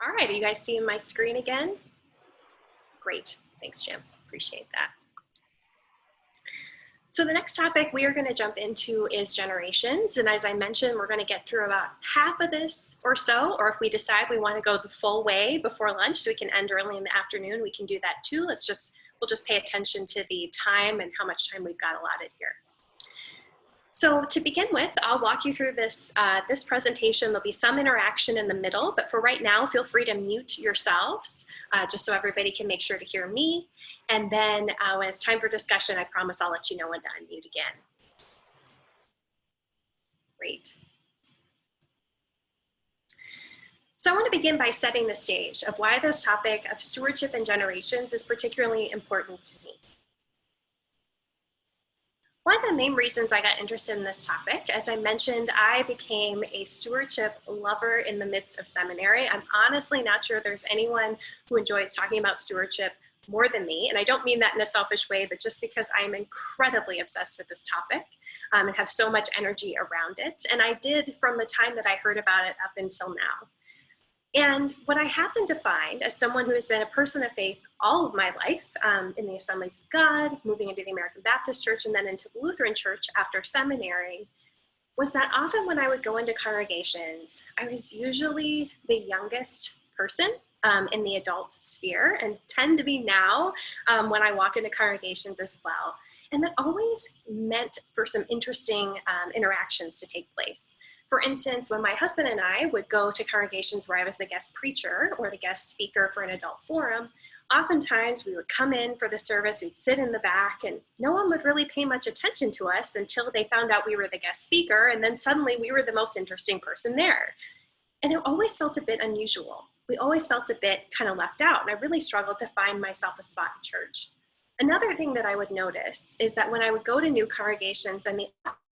All right, are you guys seeing my screen again? Great, thanks, Jim, appreciate that. So the next topic we are going to jump into is generations. And as I mentioned, we're going to get through about half of this or so, or if we decide we want to go the full way before lunch so we can end early in the afternoon, we can do that too. We'll just pay attention to the time and how much time we've got allotted here. So to begin with, I'll walk you through this presentation. There'll be some interaction in the middle, but for right now, feel free to mute yourselves just so everybody can make sure to hear me. And then when it's time for discussion, I promise I'll let you know when to unmute again. Great. So I want to begin by setting the stage of why this topic of stewardship and generations is particularly important to me. One of the main reasons I got interested in this topic, as I mentioned, I became a stewardship lover in the midst of seminary. I'm honestly not sure there's anyone who enjoys talking about stewardship more than me. And I don't mean that in a selfish way, but just because I am incredibly obsessed with this topic and have so much energy around it. And I did from the time that I heard about it up until now. And what I happened to find, as someone who has been a person of faith all of my life, in the Assemblies of God, moving into the American Baptist Church, and then into the Lutheran Church after seminary, was that often when I would go into congregations, I was usually the youngest person in the adult sphere, and tend to be now when I walk into congregations as well. And that always meant for some interesting interactions to take place. For instance, when my husband and I would go to congregations where I was the guest preacher or the guest speaker for an adult forum, oftentimes we would come in for the service, we'd sit in the back, and no one would really pay much attention to us until they found out we were the guest speaker, and then suddenly we were the most interesting person there. And it always felt a bit unusual. we always felt a bit kind of left out, and I really struggled to find myself a spot in church. Another thing that I would notice is that when I would go to new congregations and the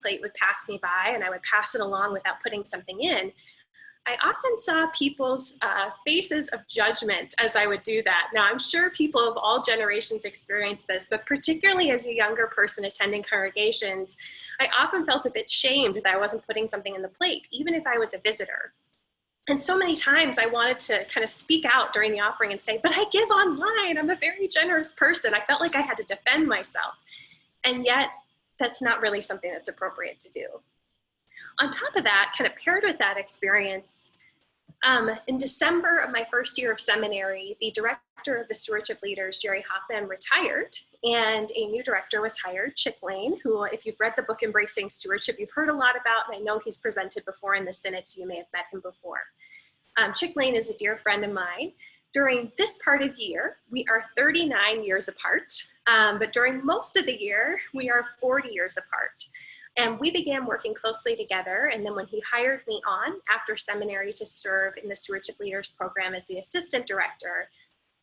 plate would pass me by and I would pass it along without putting something in, I often saw people's faces of judgment as I would do that. Now, I'm sure people of all generations experience this, but particularly as a younger person attending congregations, I often felt a bit shamed that I wasn't putting something in the plate, even if I was a visitor. And so many times I wanted to kind of speak out during the offering and say, but I give online, I'm a very generous person. I felt like I had to defend myself. And yet, that's not really something that's appropriate to do. On top of that, kind of paired with that experience, in December of my first year of seminary, the director of the stewardship leaders, Jerry Hoffman, retired, and a new director was hired, Chick Lane, who, if you've read the book Embracing Stewardship, you've heard a lot about, and I know he's presented before in the Synod, so you may have met him before. Chick Lane is a dear friend of mine. During this part of the year, we are 39 years apart, but during most of the year, we are 40 years apart. And we began working closely together. And then when he hired me on after seminary to serve in the Stewardship Leaders Program as the assistant director,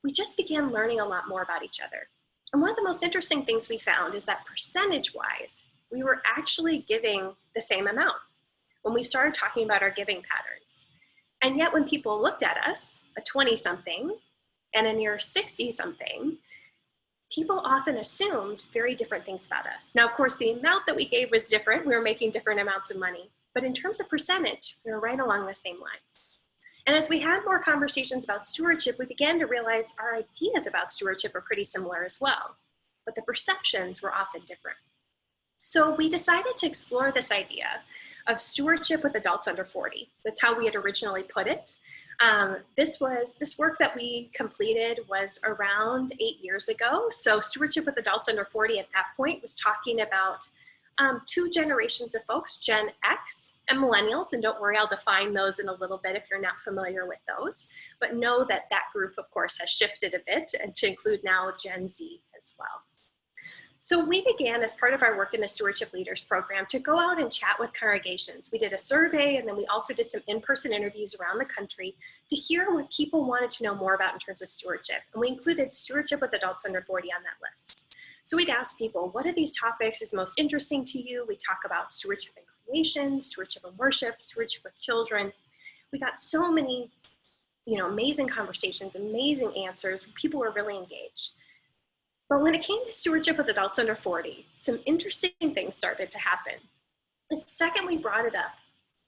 we just began learning a lot more about each other. And one of the most interesting things we found is that percentage-wise, we were actually giving the same amount when we started talking about our giving patterns. And yet when people looked at us, a 20-something and a near 60-something, people often assumed very different things about us. Now, of course, the amount that we gave was different. We were making different amounts of money. But in terms of percentage, we were right along the same lines. And as we had more conversations about stewardship, we began to realize our ideas about stewardship are pretty similar as well. But the perceptions were often different. So we decided to explore this idea of stewardship with adults under 40. That's how we had originally put it. This work that we completed was around 8 years ago. So stewardship with adults under 40 at that point was talking about two generations of folks, Gen X and millennials. And don't worry, I'll define those in a little bit if you're not familiar with those. But know that that group, of course, has shifted a bit and to include now Gen Z as well. So we began, as part of our work in the Stewardship Leaders Program, to go out and chat with congregations. We did a survey, and then we also did some in-person interviews around the country to hear what people wanted to know more about in terms of stewardship. And we included stewardship with adults under 40 on that list. So we'd ask people, what of these topics is most interesting to you? We talk about stewardship in creation, stewardship in worship, stewardship with children. We got so many, amazing conversations, amazing answers. People were really engaged. But when it came to stewardship with adults under 40, some interesting things started to happen. The second we brought it up,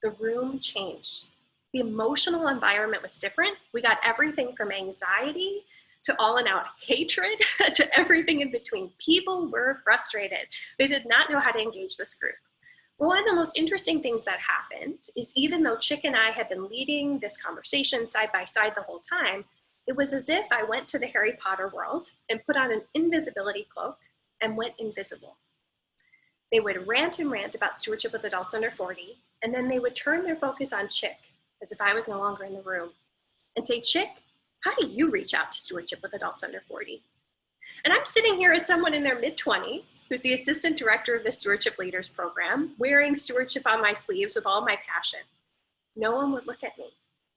the room changed. The emotional environment was different. We got everything from anxiety to all and out hatred to everything in between. People were frustrated. They did not know how to engage this group. But one of the most interesting things that happened is even though Chick and I had been leading this conversation side by side the whole time, it was as if I went to the Harry Potter world and put on an invisibility cloak and went invisible. They would rant and rant about stewardship with adults under 40, and then they would turn their focus on Chick, as if I was no longer in the room, and say, Chick, how do you reach out to stewardship with adults under 40? And I'm sitting here as someone in their mid-20s, who's the assistant director of the Stewardship Leaders Program, wearing stewardship on my sleeves with all my passion. No one would look at me.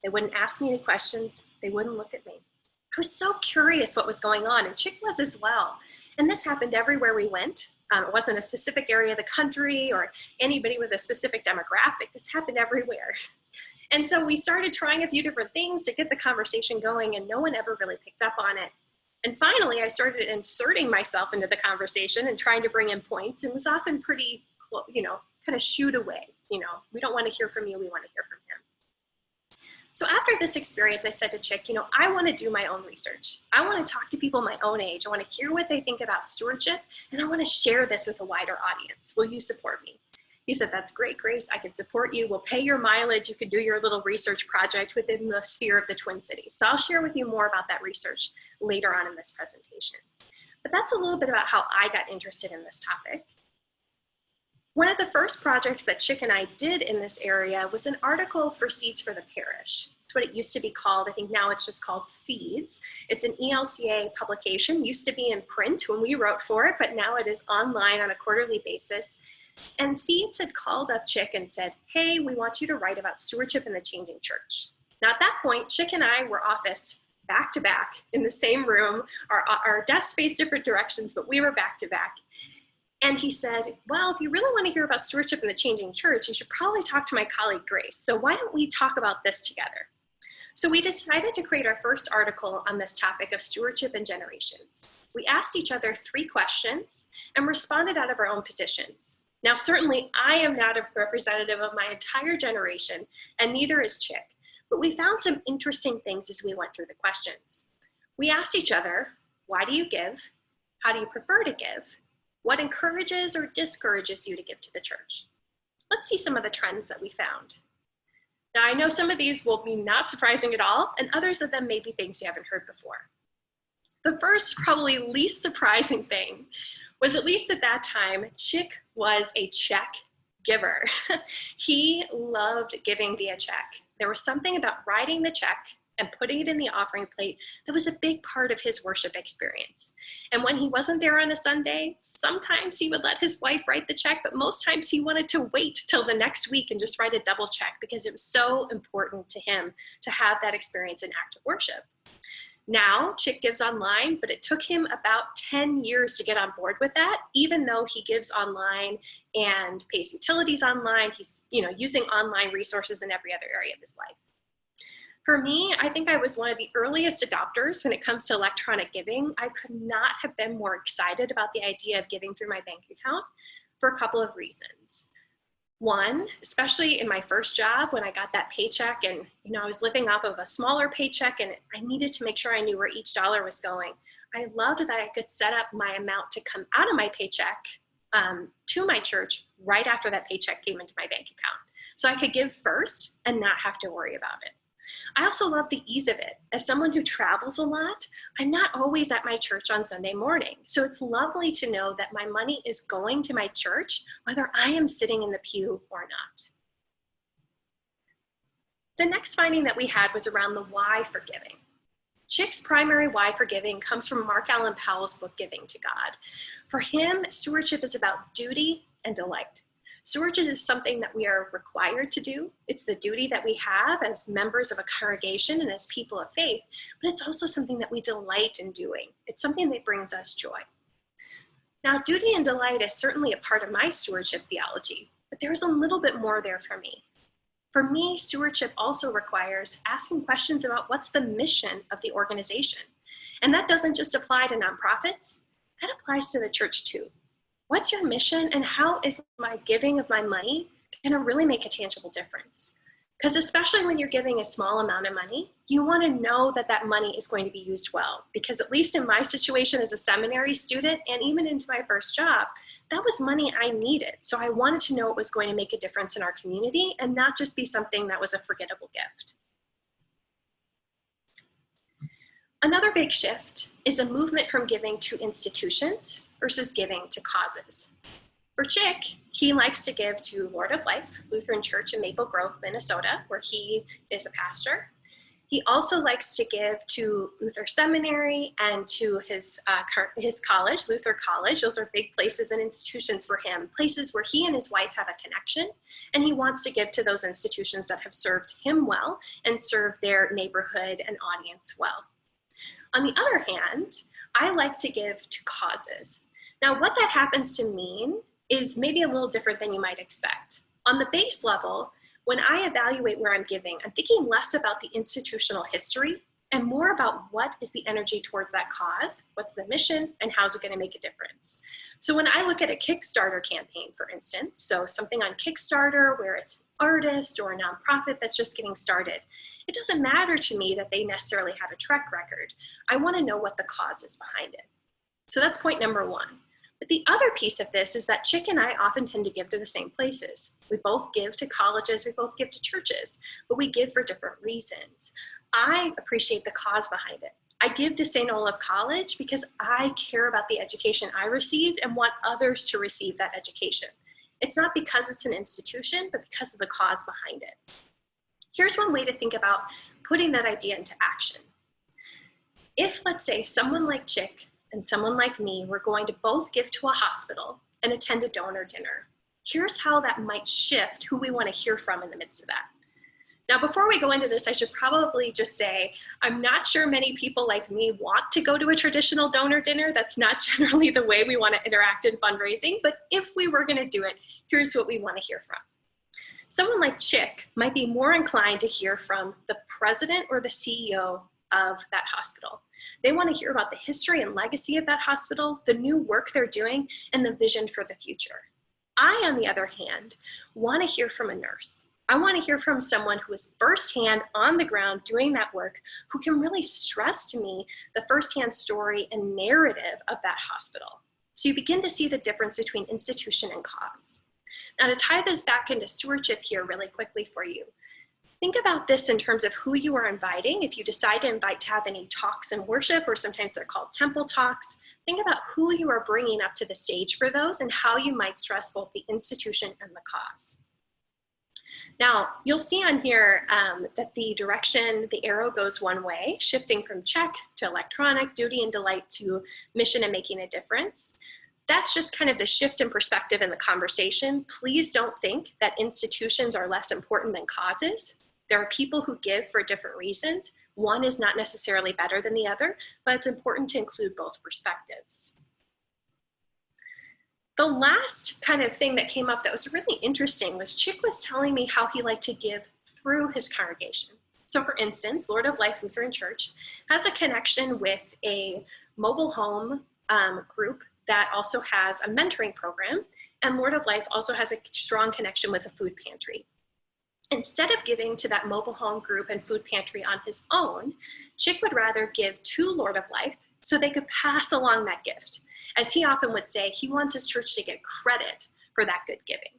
They wouldn't ask me any questions. They wouldn't look at me. I was so curious what was going on, and Chick was as well. And this happened everywhere we went. It wasn't a specific area of the country or anybody with a specific demographic. This happened everywhere. And so we started trying a few different things to get the conversation going, and no one ever really picked up on it. And finally, I started inserting myself into the conversation and trying to bring in points, and was often pretty, kind of shooed away. We don't want to hear from you, we want to hear from him. So after this experience, I said to Chick, I want to do my own research. I want to talk to people my own age. I want to hear what they think about stewardship, and I want to share this with a wider audience. Will you support me? He said, that's great, Grace. I can support you. We'll pay your mileage. You can do your little research project within the sphere of the Twin Cities. So I'll share with you more about that research later on in this presentation. But that's a little bit about how I got interested in this topic. One of the first projects that Chick and I did in this area was an article for Seeds for the Parish. It's what it used to be called. I think now it's just called Seeds. It's an ELCA publication. Used to be in print when we wrote for it, but now it is online on a quarterly basis. And Seeds had called up Chick and said, hey, we want you to write about stewardship in the changing church. Now at that point, Chick and I were office back to back in the same room. Our desks faced different directions, but we were back to back. And he said, well, if you really want to hear about stewardship in the changing church, you should probably talk to my colleague Grace. So why don't we talk about this together? So we decided to create our first article on this topic of stewardship and generations. We asked each other 3 questions and responded out of our own positions. Now, certainly I am not a representative of my entire generation, and neither is Chick, but we found some interesting things as we went through the questions. We asked each other, why do you give? How do you prefer to give? What encourages or discourages you to give to the church? Let's see some of the trends that we found. Now, I know some of these will be not surprising at all, and others of them may be things you haven't heard before. The first, probably least surprising thing was, at least at that time, Chick was a check giver. He loved giving via check. There was something about writing the check and putting it in the offering plate that was a big part of his worship experience. And when he wasn't there on a Sunday, sometimes he would let his wife write the check, but most times he wanted to wait till the next week and just write a double check because it was so important to him to have that experience in active worship. Now, Chick gives online, but it took him about 10 years to get on board with that, even though he gives online and pays utilities online. He's, using online resources in every other area of his life. For me, I think I was one of the earliest adopters when it comes to electronic giving. I could not have been more excited about the idea of giving through my bank account for a couple of reasons. One, especially in my first job when I got that paycheck and I was living off of a smaller paycheck and I needed to make sure I knew where each dollar was going. I loved that I could set up my amount to come out of my paycheck to my church right after that paycheck came into my bank account. So I could give first and not have to worry about it. I also love the ease of it. As someone who travels a lot, I'm not always at my church on Sunday morning. So it's lovely to know that my money is going to my church, whether I am sitting in the pew or not. The next finding that we had was around the why for giving. Chick's primary why for giving comes from Mark Allen Powell's book, Giving to God. For him, stewardship is about duty and delight. Stewardship is something that we are required to do. It's the duty that we have as members of a congregation and as people of faith, but it's also something that we delight in doing. It's something that brings us joy. Now, duty and delight is certainly a part of my stewardship theology, but there's a little bit more there for me. For me, stewardship also requires asking questions about what's the mission of the organization. And that doesn't just apply to nonprofits, that applies to the church too. What's your mission and how is my giving of my money going to really make a tangible difference? Because especially when you're giving a small amount of money, you want to know that that money is going to be used well. Because at least in my situation as a seminary student and even into my first job, that was money I needed. So I wanted to know it was going to make a difference in our community and not just be something that was a forgettable gift. Another big shift is a movement from giving to institutions versus giving to causes. For Chick, he likes to give to Lord of Life Lutheran Church in Maple Grove, Minnesota, where he is a pastor. He also likes to give to Luther Seminary and to his college, Luther College. Those are big places and institutions for him, places where he and his wife have a connection, and he wants to give to those institutions that have served him well and served their neighborhood and audience well. On the other hand, I like to give to causes. Now, what that happens to mean is maybe a little different than you might expect. On the base level, when I evaluate where I'm giving, I'm thinking less about the institutional history and more about what is the energy towards that cause, what's the mission, and how's it going to make a difference. So when I look at a Kickstarter campaign, for instance, so something on Kickstarter where it's an artist or a nonprofit that's just getting started, it doesn't matter to me that they necessarily have a track record. I want to know what the cause is behind it. So that's point number one. But the other piece of this is that Chick and I often tend to give to the same places. We both give to colleges, we both give to churches, but we give for different reasons. I appreciate the cause behind it. I give to St. Olaf College because I care about the education I received and want others to receive that education. It's not because it's an institution, but because of the cause behind it. Here's one way to think about putting that idea into action. If, let's say, someone like Chick and someone like me were going to both give to a hospital and attend a donor dinner, here's how that might shift who we want to hear from in the midst of that. Now, before we go into this, I should probably just say, I'm not sure many people like me want to go to a traditional donor dinner. That's not generally the way we want to interact in fundraising, but if we were going to do it, here's what we want to hear from. Someone like Chick might be more inclined to hear from the president or the CEO of that hospital. They want to hear about the history and legacy of that hospital, the new work they're doing, and the vision for the future. I, on the other hand, want to hear from a nurse. I want to hear from someone who is firsthand on the ground doing that work, who can really stress to me the firsthand story and narrative of that hospital. So you begin to see the difference between institution and cause. Now, to tie this back into stewardship here really quickly for you, think about this in terms of who you are inviting. If you decide to invite to have any talks in worship, or sometimes they're called temple talks, think about who you are bringing up to the stage for those and how you might stress both the institution and the cause. Now, you'll see on here that the direction, the arrow goes one way, shifting from check to electronic, duty and delight to mission and making a difference. That's just kind of the shift in perspective in the conversation. Please don't think that institutions are less important than causes. There are people who give for different reasons. One is not necessarily better than the other, but it's important to include both perspectives. The last kind of thing that came up that was really interesting was Chick was telling me how he liked to give through his congregation. So for instance, Lord of Life Lutheran Church has a connection with a mobile home group that also has a mentoring program, and Lord of Life also has a strong connection with a food pantry. Instead of giving to that mobile home group and food pantry on his own, Chick would rather give to Lord of Life so they could pass along that gift. As he often would say, he wants his church to get credit for that good giving.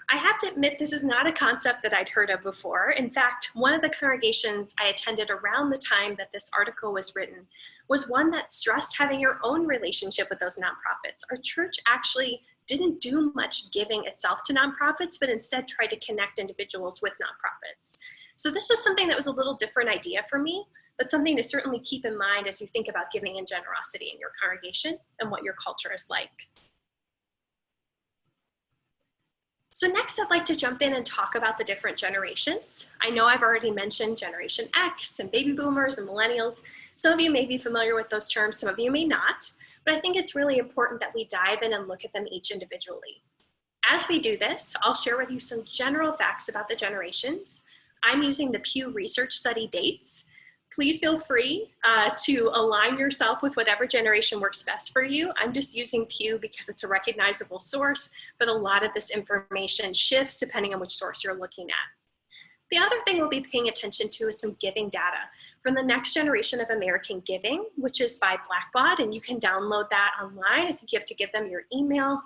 I have to admit, this is not a concept that I'd heard of before. In fact, one of the congregations I attended around the time that this article was written was one that stressed having your own relationship with those nonprofits. Our church actually didn't do much giving itself to nonprofits, but instead tried to connect individuals with nonprofits. So this is something that was a little different idea for me, but something to certainly keep in mind as you think about giving and generosity in your congregation and what your culture is like. So next, I'd like to jump in and talk about the different generations. I know I've already mentioned Generation X and baby boomers and millennials. Some of you may be familiar with those terms, some of you may not, but I think it's really important that we dive in and look at them each individually. As we do this, I'll share with you some general facts about the generations. I'm using the Pew Research Study dates. Please feel free to align yourself with whatever generation works best for you. I'm just using Pew because it's a recognizable source, but a lot of this information shifts depending on which source you're looking at. The other thing we'll be paying attention to is some giving data from the Next Generation of American Giving, which is by Blackbaud, and you can download that online. I think you have to give them your email,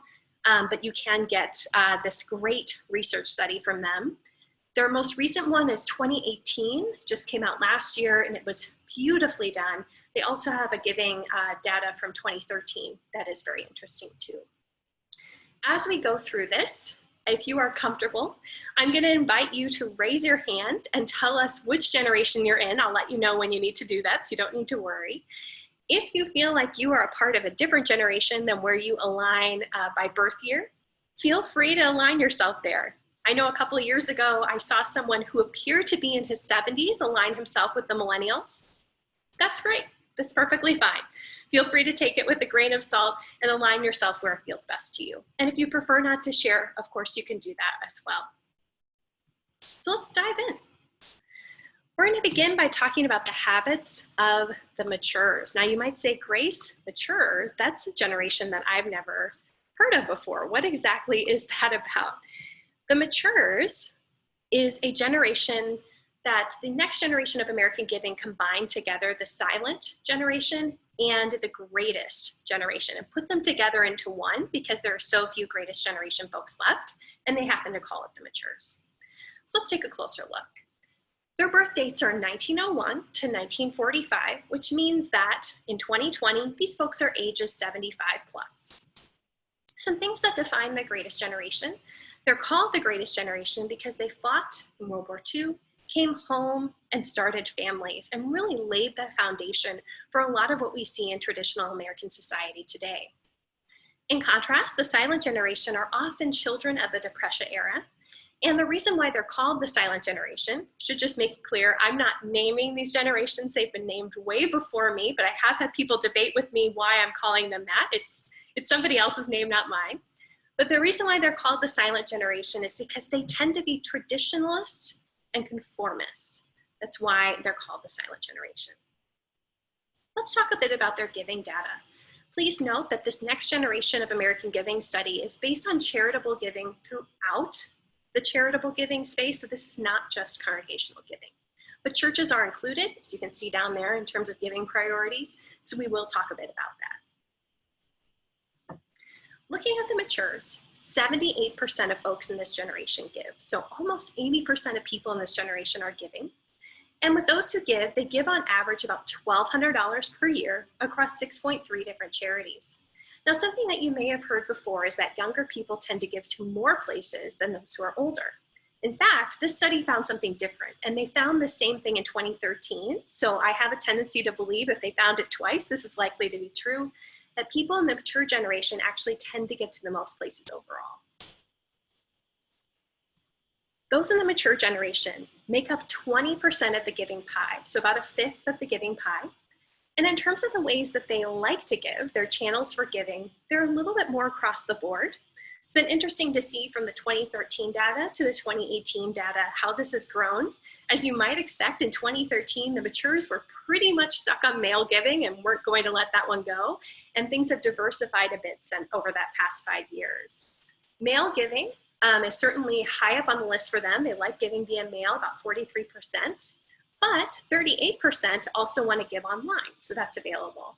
but you can get this great research study from them. Their most recent one is 2018, just came out last year, and it was beautifully done. They also have a giving data from 2013 that is very interesting too. As we go through this, if you are comfortable, I'm going to invite you to raise your hand and tell us which generation you're in. I'll let you know when you need to do that, so you don't need to worry. If you feel like you are a part of a different generation than where you align by birth year, feel free to align yourself there. I know a couple of years ago, I saw someone who appeared to be in his 70s align himself with the millennials. That's great. That's perfectly fine. Feel free to take it with a grain of salt and align yourself where it feels best to you. And if you prefer not to share, of course, you can do that as well. So let's dive in. We're going to begin by talking about the habits of the matures. Now you might say, Grace, mature, that's a generation that I've never heard of before. What exactly is that about? The matures is a generation that the Next Generation of American Giving combined together the silent generation and the greatest generation and put them together into one because there are so few greatest generation folks left, and they happen to call it the matures. So let's take a closer look. Their birth dates are 1901 to 1945, which means that in 2020, these folks are ages 75 plus. Some things that define the greatest generation. They're called the greatest generation because they fought in World War II, came home and started families and really laid the foundation for a lot of what we see in traditional American society today. In contrast, the silent generation are often children of the Depression era, And the reason why they're called the silent generation, should just make it clear, I'm not naming these generations. They've been named way before me, but I have had people debate with me why I'm calling them that. It's somebody else's name, not mine. But the reason why they're called the silent generation is because they tend to be traditionalists and conformists. That's why they're called the silent generation. Let's talk a bit about their giving data. Please note that this next generation of American giving study is based on charitable giving throughout the charitable giving space, so this is not just congregational giving. But churches are included, as you can see down there in terms of giving priorities, so we will talk a bit about that. Looking at the matures, 78% of folks in this generation give, so almost 80% of people in this generation are giving. And with those who give, they give on average about $1,200 per year across 6.3 different charities. Now, something that you may have heard before is that younger people tend to give to more places than those who are older. In fact, this study found something different, and they found the same thing in 2013. So I have a tendency to believe if they found it twice, this is likely to be true, that people in the mature generation actually tend to give to the most places overall. Those in the mature generation make up 20% of the giving pie, so about a fifth of the giving pie. And in terms of the ways that they like to give, their channels for giving, they're a little bit more across the board. It's been interesting to see from the 2013 data to the 2018 data how this has grown. As you might expect, in 2013, the matures were pretty much stuck on mail giving and weren't going to let that one go. And things have diversified a bit over that past 5 years. Mail giving is certainly high up on the list for them. They like giving via mail, about 43%. But 38% also want to give online, so that's available.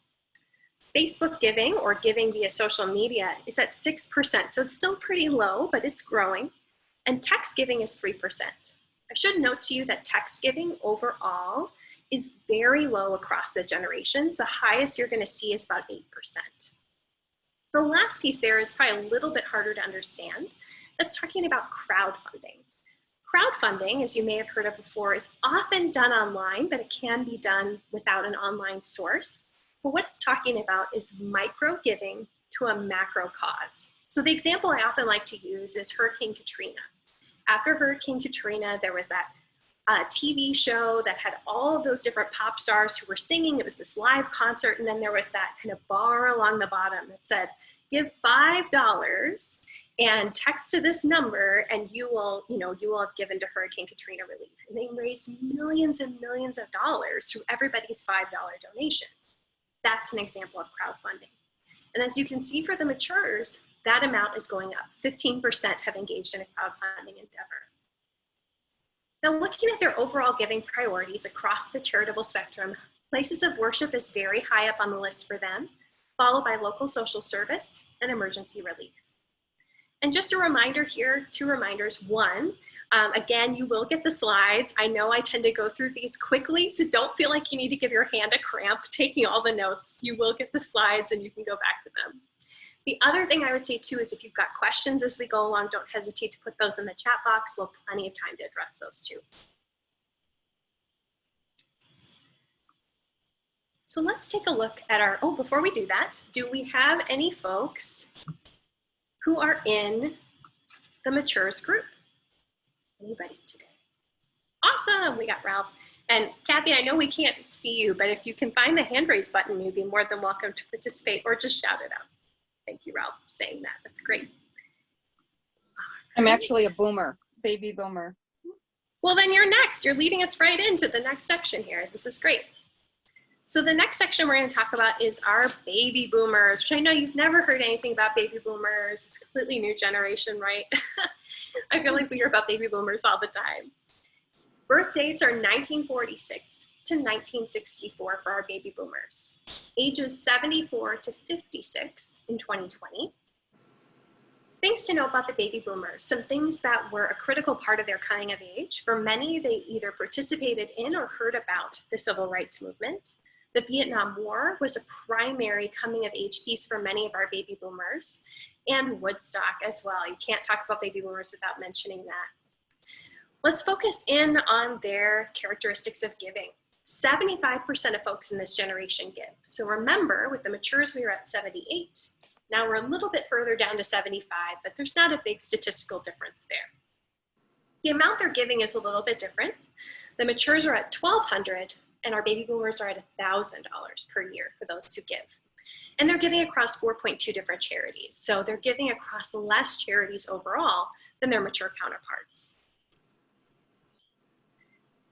Facebook giving, or giving via social media, is at 6%, so it's still pretty low, but it's growing. And text giving is 3%. I should note to you that text giving overall is very low across the generations. The highest you're going to see is about 8%. The last piece there is probably a little bit harder to understand. That's talking about crowdfunding. Crowdfunding, as you may have heard of before, is often done online, but it can be done without an online source. But what it's talking about is micro giving to a macro cause. So the example I often like to use is Hurricane Katrina. After Hurricane Katrina, there was that TV show that had all of those different pop stars who were singing. It was this live concert, and then there was that kind of bar along the bottom that said, give $5 and text to this number and you will have given to Hurricane Katrina relief. And they raised millions and millions of dollars through everybody's $5 donation. That's an example of crowdfunding. And as you can see for the matures, that amount is going up. 15% have engaged in a crowdfunding endeavor. Now, looking at their overall giving priorities across the charitable spectrum, places of worship is very high up on the list for them, followed by local social service and emergency relief. And just a reminder here, 2 reminders. One, again, you will get the slides. I know I tend to go through these quickly, so don't feel like you need to give your hand a cramp taking all the notes. You will get the slides and you can go back to them. The other thing I would say too is if you've got questions as we go along, don't hesitate to put those in the chat box. We'll have plenty of time to address those too. So let's take a look at our, before we do that, do we have any folks who are in the matures group? Anybody today? Awesome, we got Ralph. And Kathy, I know we can't see you, but if you can find the hand raise button, you'd be more than welcome to participate or just shout it out. Thank you, Ralph, for saying that. That's great. I'm actually a boomer, baby boomer. Well, then you're next. You're leading us right into the next section here. This is great. So the next section we're going to talk about is our baby boomers, which I know you've never heard anything about baby boomers. It's a completely new generation, right? I feel like we hear about baby boomers all the time. Birth dates are 1946 to 1964 for our baby boomers. Ages 74 to 56 in 2020. Things to know about the baby boomers, some things that were a critical part of their coming of age. For many, they either participated in or heard about the civil rights movement. The Vietnam War was a primary coming of age piece for many of our baby boomers, and Woodstock as well. You can't talk about baby boomers without mentioning that. Let's focus in on their characteristics of giving. 75% of folks in this generation give. So remember, with the matures, we were at 78. Now we're a little bit further down to 75, but there's not a big statistical difference there. The amount they're giving is a little bit different. The matures are at $1,200 and our baby boomers are at $1,000 per year for those who give. And they're giving across 4.2 different charities. So they're giving across less charities overall than their mature counterparts.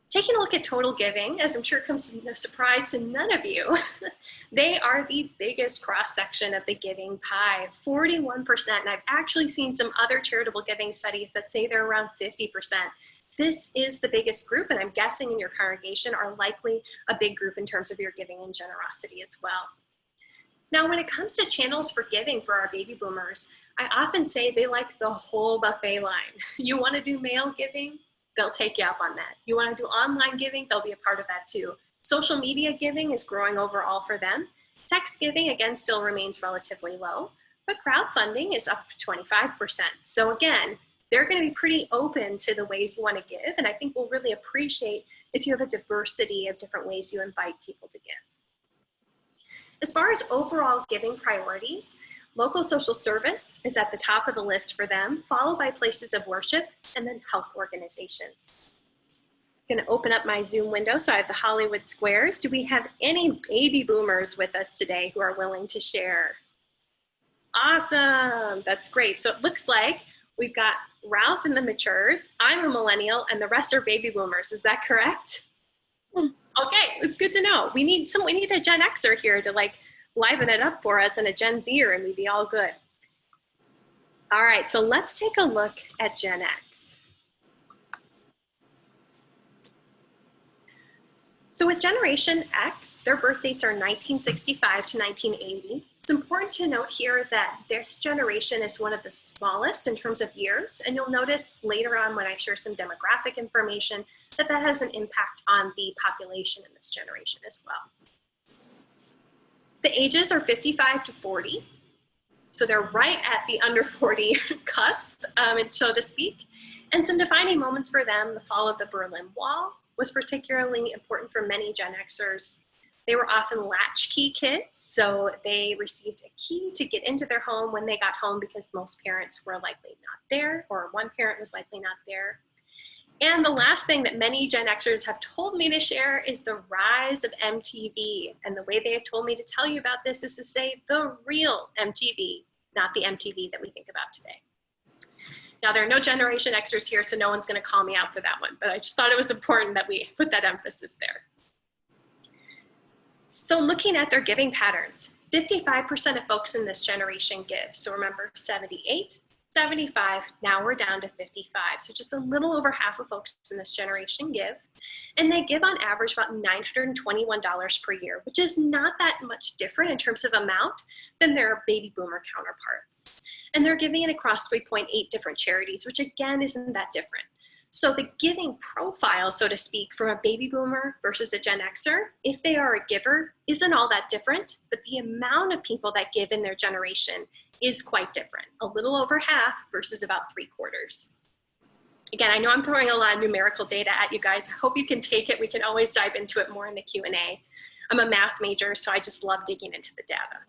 Taking a look at total giving, as I'm sure comes as no surprise to none of you, they are the biggest cross-section of the giving pie, 41%. And I've actually seen some other charitable giving studies that say they're around 50%. This is the biggest group, and I'm guessing in your congregation are likely a big group in terms of your giving and generosity as well. Now, when it comes to channels for giving for our baby boomers, I often say they like the whole buffet line. You want to do mail giving? They'll take you up on that. You want to do online giving? They'll be a part of that too. Social media giving is growing overall for them. Text giving, again, still remains relatively low, but crowdfunding is up 25%. So again, they're going to be pretty open to the ways you want to give, and I think we'll really appreciate if you have a diversity of different ways you invite people to give. As far as overall giving priorities, local social service is at the top of the list for them, followed by places of worship and then health organizations. I'm going to open up my Zoom window so I have the Hollywood Squares. Do we have any baby boomers with us today who are willing to share? Awesome, that's great. So it looks like we've got Ralph and the matures, I'm a millennial, and the rest are baby boomers. Is that correct? Okay, it's good to know. We need a Gen Xer here to like liven it up for us and a Gen Zer, and we'd be all good. All right, so let's take a look at Gen X. So with Generation X, their birth dates are 1965 to 1980. It's important to note here that this generation is one of the smallest in terms of years, and you'll notice later on when I share some demographic information that that has an impact on the population in this generation as well. The ages are 55 to 40, so they're right at the under 40 cusp, so to speak. And some defining moments for them, the fall of the Berlin Wall was particularly important for many Gen Xers. They were often latchkey kids, so they received a key to get into their home when they got home because most parents were likely not there, or one parent was likely not there. And the last thing that many Gen Xers have told me to share is the rise of MTV. And the way they have told me to tell you about this is to say the real MTV, not the MTV that we think about today. Now, there are no Generation Xers here, so no one's going to call me out for that one, but I just thought it was important that we put that emphasis there. So looking at their giving patterns, 55% of folks in this generation give. So remember, 78, 75, now we're down to 55. So just a little over half of folks in this generation give. And they give on average about $921 per year, which is not that much different in terms of amount than their baby boomer counterparts. And they're giving it across 3.8 different charities, which again isn't that different. So the giving profile, so to speak, from a baby boomer versus a Gen Xer, if they are a giver, isn't all that different, but the amount of people that give in their generation is quite different, a little over half versus about 3/4. Again, I know I'm throwing a lot of numerical data at you guys. I hope you can take it. We can always dive into it more in the Q&A. I'm a math major, so I just love digging into the data.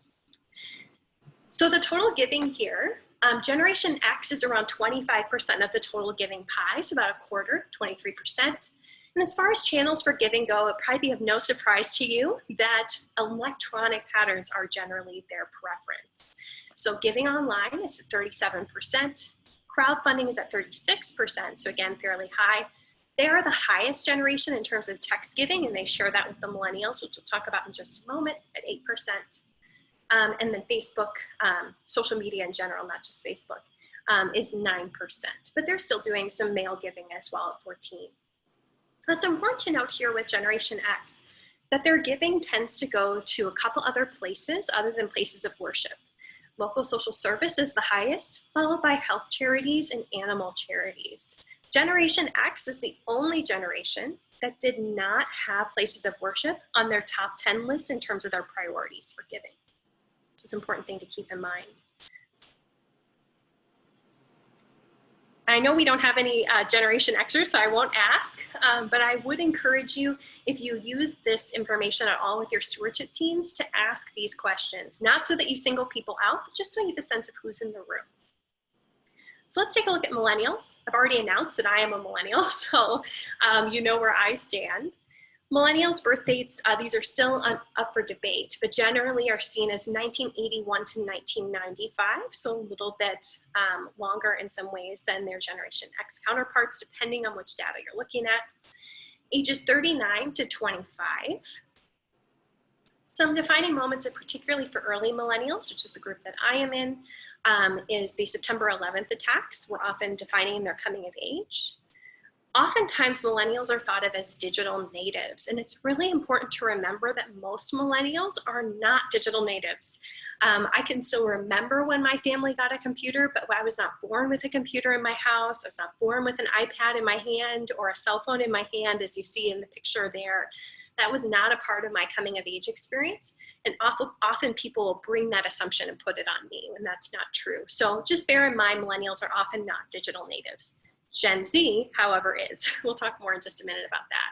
So the total giving here, Generation X is around 25% of the total giving pie, so about a quarter, 23%. And as far as channels for giving go, it probably be of no surprise to you that electronic patterns are generally their preference. So giving online is at 37%. Crowdfunding is at 36%, so again, fairly high. They are the highest generation in terms of text giving, and they share that with the millennials, which we'll talk about in just a moment, at 8%. And then Facebook, social media in general, not just Facebook, is 9%. But they're still doing some mail giving as well at 14%. It's important to note here with Generation X that their giving tends to go to a couple other places other than places of worship. Local social service is the highest, followed by health charities and animal charities. Generation X is the only generation that did not have places of worship on their top 10 list in terms of their priorities for giving. So it's an important thing to keep in mind. I know we don't have any Generation Xers, so I won't ask, but I would encourage you, if you use this information at all with your stewardship teams, to ask these questions, not so that you single people out, but just so you have a sense of who's in the room. So let's take a look at millennials. I've already announced that I am a millennial, so you know where I stand. Millennials' birth dates, these are still up for debate, but generally are seen as 1981 to 1995, so a little bit longer in some ways than their Generation X counterparts, depending on which data you're looking at. Ages 39 to 25. Some defining moments, and particularly for early millennials, which is the group that I am in, is the September 11th attacks. We're often defining their coming of age. Oftentimes, millennials are thought of as digital natives, and it's really important to remember that most millennials are not digital natives. I can still remember when my family got a computer, but I was not born with a computer in my house. I was not born with an iPad in my hand or a cell phone in my hand, as you see in the picture there. That was not a part of my coming of age experience, and often people will bring that assumption and put it on me, and that's not true. So just bear in mind, millennials are often not digital natives. Gen Z, however, is. We'll talk more in just a minute about that.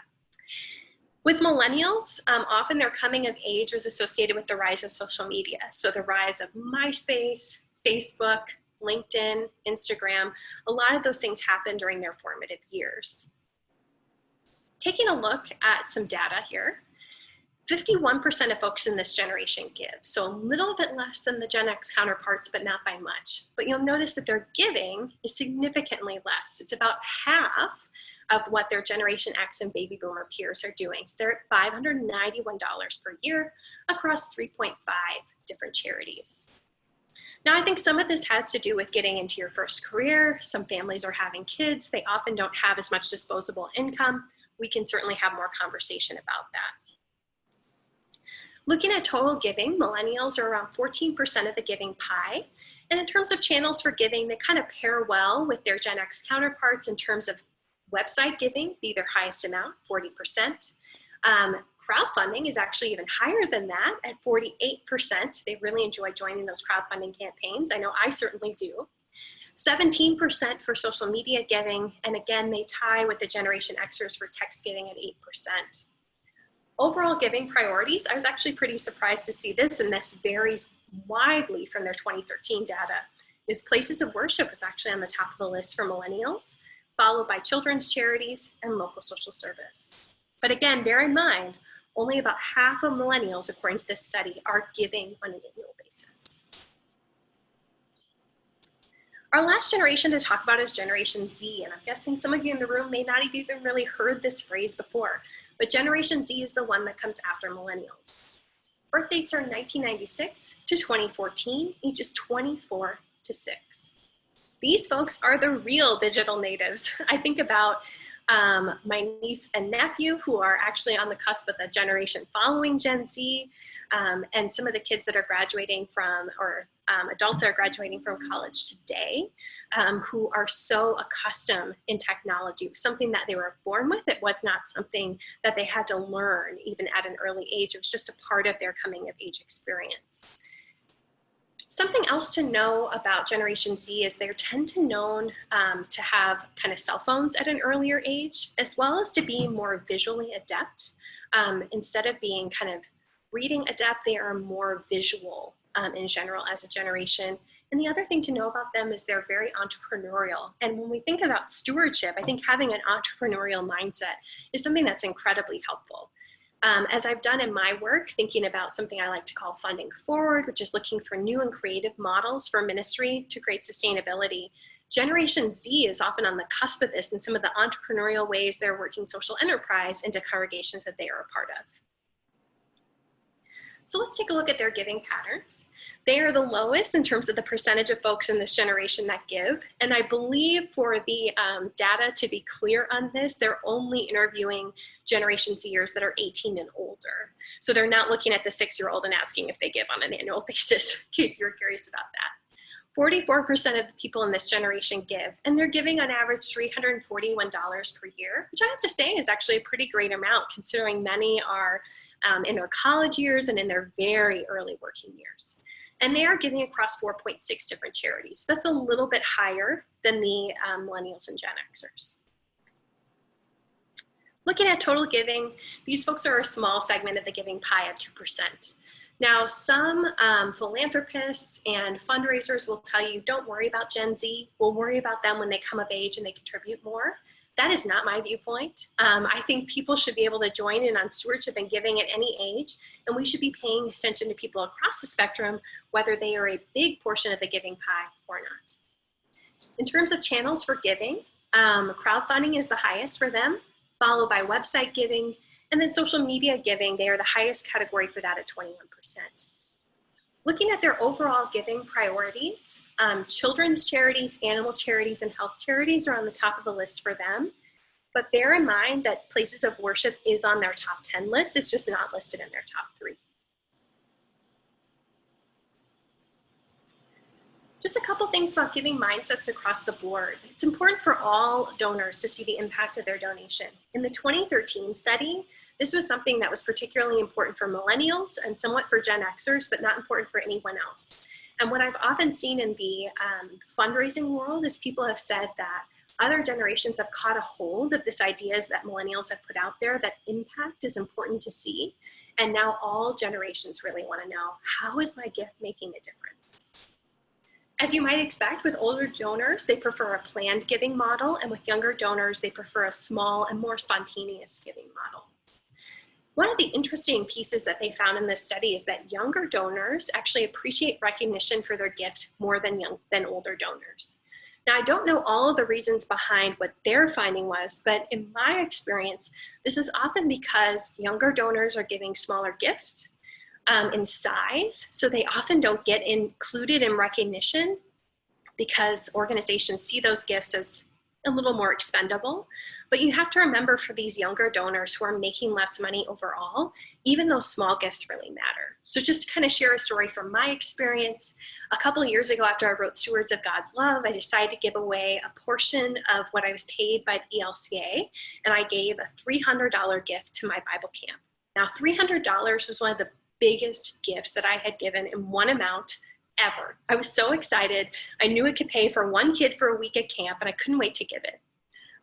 With millennials, often their coming of age was associated with the rise of social media. So the rise of MySpace, Facebook, LinkedIn, Instagram, a lot of those things happened during their formative years. Taking a look at some data here, 51% of folks in this generation give, so a little bit less than the Gen X counterparts, but not by much. But you'll notice that their giving is significantly less. It's about half of what their Generation X and baby boomer peers are doing. So they're at $591 per year across 3.5 different charities. Now, I think some of this has to do with getting into your first career. Some families are having kids. They often don't have as much disposable income. We can certainly have more conversation about that. Looking at total giving, millennials are around 14% of the giving pie. And in terms of channels for giving, they kind of pair well with their Gen X counterparts in terms of website giving, be their highest amount, 40%. Crowdfunding is actually even higher than that at 48%. They really enjoy joining those crowdfunding campaigns. I know I certainly do. 17% for social media giving. And again, they tie with the Generation Xers for text giving at 8%. Overall giving priorities, I was actually pretty surprised to see this, and this varies widely from their 2013 data, is places of worship is actually on the top of the list for millennials, followed by children's charities and local social service. But again, bear in mind, only about half of millennials, according to this study, are giving on an annual basis. Our last generation to talk about is Generation Z, and I'm guessing some of you in the room may not have even really heard this phrase before, but Generation Z is the one that comes after millennials. Birth dates are 1996 to 2014, ages 24 to 6. These folks are the real digital natives. I think about my niece and nephew who are actually on the cusp of the generation following Gen Z, and some of the kids that are graduating from, or adults that are graduating from college today, who are so accustomed in technology. It was something that they were born with. It was not something that they had to learn even at an early age. It was just a part of their coming of age experience. Something else to know about Generation Z is they tend to known to have kind of cell phones at an earlier age, as well as to be more visually adept. Instead of being kind of reading adept, they are more visual in general as a generation. And the other thing to know about them is they're very entrepreneurial. And when we think about stewardship, I think having an entrepreneurial mindset is something that's incredibly helpful. As I've done in my work, thinking about something I like to call funding forward, which is looking for new and creative models for ministry to create sustainability. Generation Z is often on the cusp of this in some of the entrepreneurial ways they're working social enterprise into congregations that they are a part of. So let's take a look at their giving patterns. They are the lowest in terms of the percentage of folks in this generation that give. And I believe for the data to be clear on this, they're only interviewing Generation Zers that are 18 and older. So they're not looking at the 6-year-old and asking if they give on an annual basis, in case you're curious about that. 44% of the people in this generation give, and they're giving on average $341 per year, which I have to say is actually a pretty great amount considering many are in their college years and in their very early working years. And they are giving across 4.6 different charities. That's a little bit higher than the millennials and Gen Xers. Looking at total giving, these folks are a small segment of the giving pie at 2%. Now, some philanthropists and fundraisers will tell you, don't worry about Gen Z. We'll worry about them when they come of age and they contribute more. That is not my viewpoint. I think people should be able to join in on stewardship and giving at any age, and we should be paying attention to people across the spectrum, whether they are a big portion of the giving pie or not. In terms of channels for giving, crowdfunding is the highest for them, followed by website giving, and then social media giving. They are the highest category for that at 21%. Looking at their overall giving priorities, children's charities, animal charities, and health charities are on the top of the list for them. But bear in mind that places of worship is on their top 10 list. It's just not listed in their top 3. Just a couple things about giving mindsets across the board. It's important for all donors to see the impact of their donation. In the 2013 study, this was something that was particularly important for millennials and somewhat for Gen Xers, but not important for anyone else. And what I've often seen in the fundraising world is people have said that other generations have caught a hold of this ideas that millennials have put out there, that impact is important to see. And now all generations really want to know, how is my gift making a difference? As you might expect, with older donors, they prefer a planned giving model, and with younger donors, they prefer a small and more spontaneous giving model. One of the interesting pieces that they found in this study is that younger donors actually appreciate recognition for their gift more than older donors. Now, I don't know all of the reasons behind what their finding was, but in my experience, this is often because younger donors are giving smaller gifts in size, so they often don't get included in recognition because organizations see those gifts as a little more expendable. But you have to remember, for these younger donors who are making less money overall, even those small gifts really matter. So just to kind of share a story from my experience, a couple of years ago after I wrote Stewards of God's Love, I decided to give away a portion of what I was paid by the ELCA, and I gave a $300 gift to my Bible camp. Now, $300 was one of the biggest gifts that I had given in one amount ever. I was so excited. I knew it could pay for one kid for a week at camp, and I couldn't wait to give it.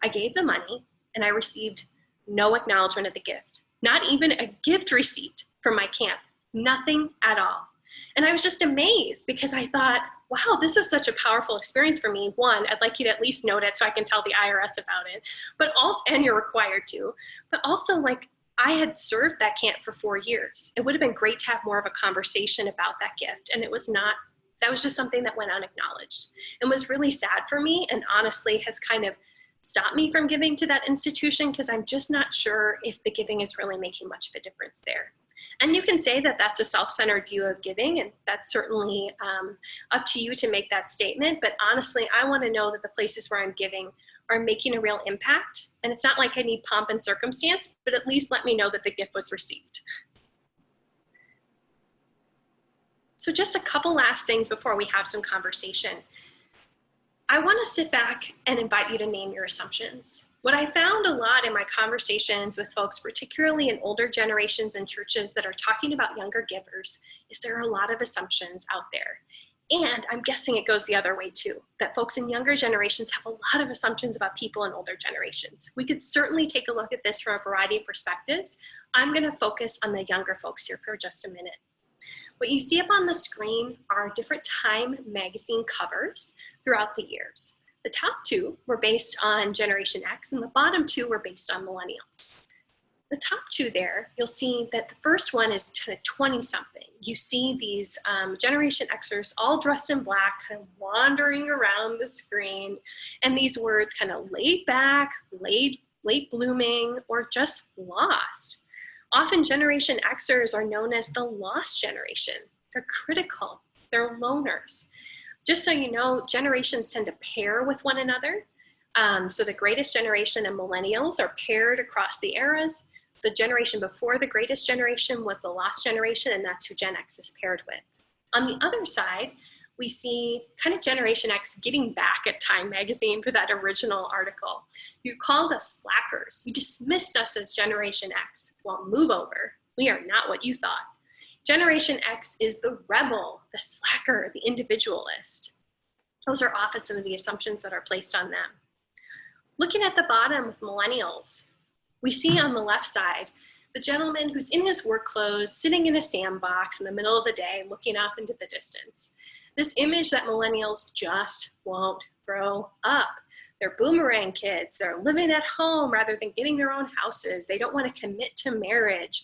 I gave the money, and I received no acknowledgement of the gift, not even a gift receipt from my camp, nothing at all. And I was just amazed because I thought, wow, this was such a powerful experience for me. One, I'd like you to at least note it so I can tell the IRS about it, but also, and you're required to, but also, like, I had served that camp for 4 years. It would have been great to have more of a conversation about that gift. And it was not, that was just something that went unacknowledged and was really sad for me, and honestly has kind of stopped me from giving to that institution because I'm just not sure if the giving is really making much of a difference there. And you can say that that's a self-centered view of giving, and that's certainly up to you to make that statement. But honestly, I want to know that the places where I'm giving are making a real impact. And it's not like I need pomp and circumstance, but at least let me know that the gift was received. So just a couple last things before we have some conversation. I want to sit back and invite you to name your assumptions. What I found a lot in my conversations with folks, particularly in older generations and churches that are talking about younger givers, is there are a lot of assumptions out there. And I'm guessing it goes the other way too, that folks in younger generations have a lot of assumptions about people in older generations. We could certainly take a look at this from a variety of perspectives. I'm going to focus on the younger folks here for just a minute. What you see up on the screen are different Time magazine covers throughout the years. The top 2 were based on Generation X, and the bottom 2 were based on millennials. The top 2 there, you'll see that the first one is kind of 20-something. You see these Generation Xers all dressed in black, kind of wandering around the screen, and these words kind of laid back, late blooming, or just lost. Often Generation Xers are known as the lost generation. They're critical, they're loners. Just so you know, generations tend to pair with one another. So the greatest generation and millennials are paired across the eras. The generation before the greatest generation was the lost generation, and that's who Gen X is paired with. On the other side, we see kind of Generation X getting back at Time magazine for that original article. You called us slackers. You dismissed us as Generation X. Well, move over. We are not what you thought. Generation X is the rebel, the slacker, the individualist. Those are often some of the assumptions that are placed on them. Looking at the bottom with millennials, we see on the left side The gentleman who's in his work clothes, sitting in a sandbox in the middle of the day, looking off into the distance. This image that millennials just won't grow up. They're boomerang kids. They're living at home rather than getting their own houses. They don't want to commit to marriage.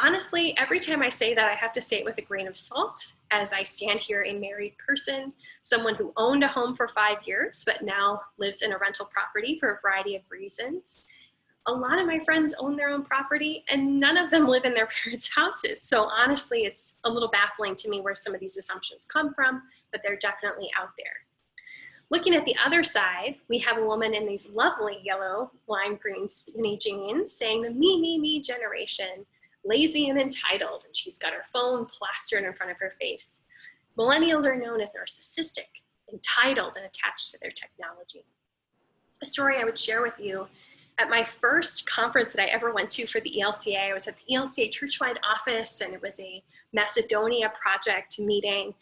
Honestly, every time I say that, I have to say it with a grain of salt, as I stand here a married person, someone who owned a home for 5 years, but now lives in a rental property for a variety of reasons. A lot of my friends own their own property and none of them live in their parents' houses. So honestly, it's a little baffling to me where some of these assumptions come from, but they're definitely out there. Looking at the other side, we have a woman in these lovely yellow lime green skinny jeans saying the me, me, me generation, lazy and entitled, and she's got her phone plastered in front of her face. Millennials are known as narcissistic, entitled, and attached to their technology. A story I would share with you. At my first conference that I ever went to for the ELCA, I was at the ELCA churchwide office, and it was a Macedonia project meeting.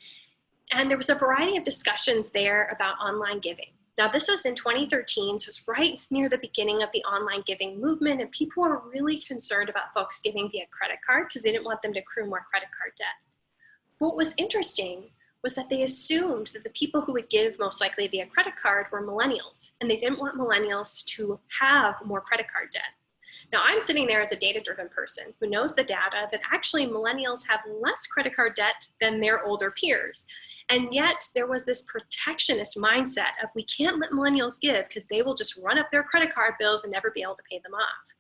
And there was a variety of discussions there about online giving. Now, this was in 2013, so it was right near the beginning of the online giving movement, and people were really concerned about folks giving via credit card because they didn't want them to accrue more credit card debt. But what was interesting was that they assumed that the people who would give most likely via credit card were millennials, and they didn't want millennials to have more credit card debt. Now, I'm sitting there as a data-driven person who knows the data that actually millennials have less credit card debt than their older peers. And yet there was this protectionist mindset of we can't let millennials give because they will just run up their credit card bills and never be able to pay them off.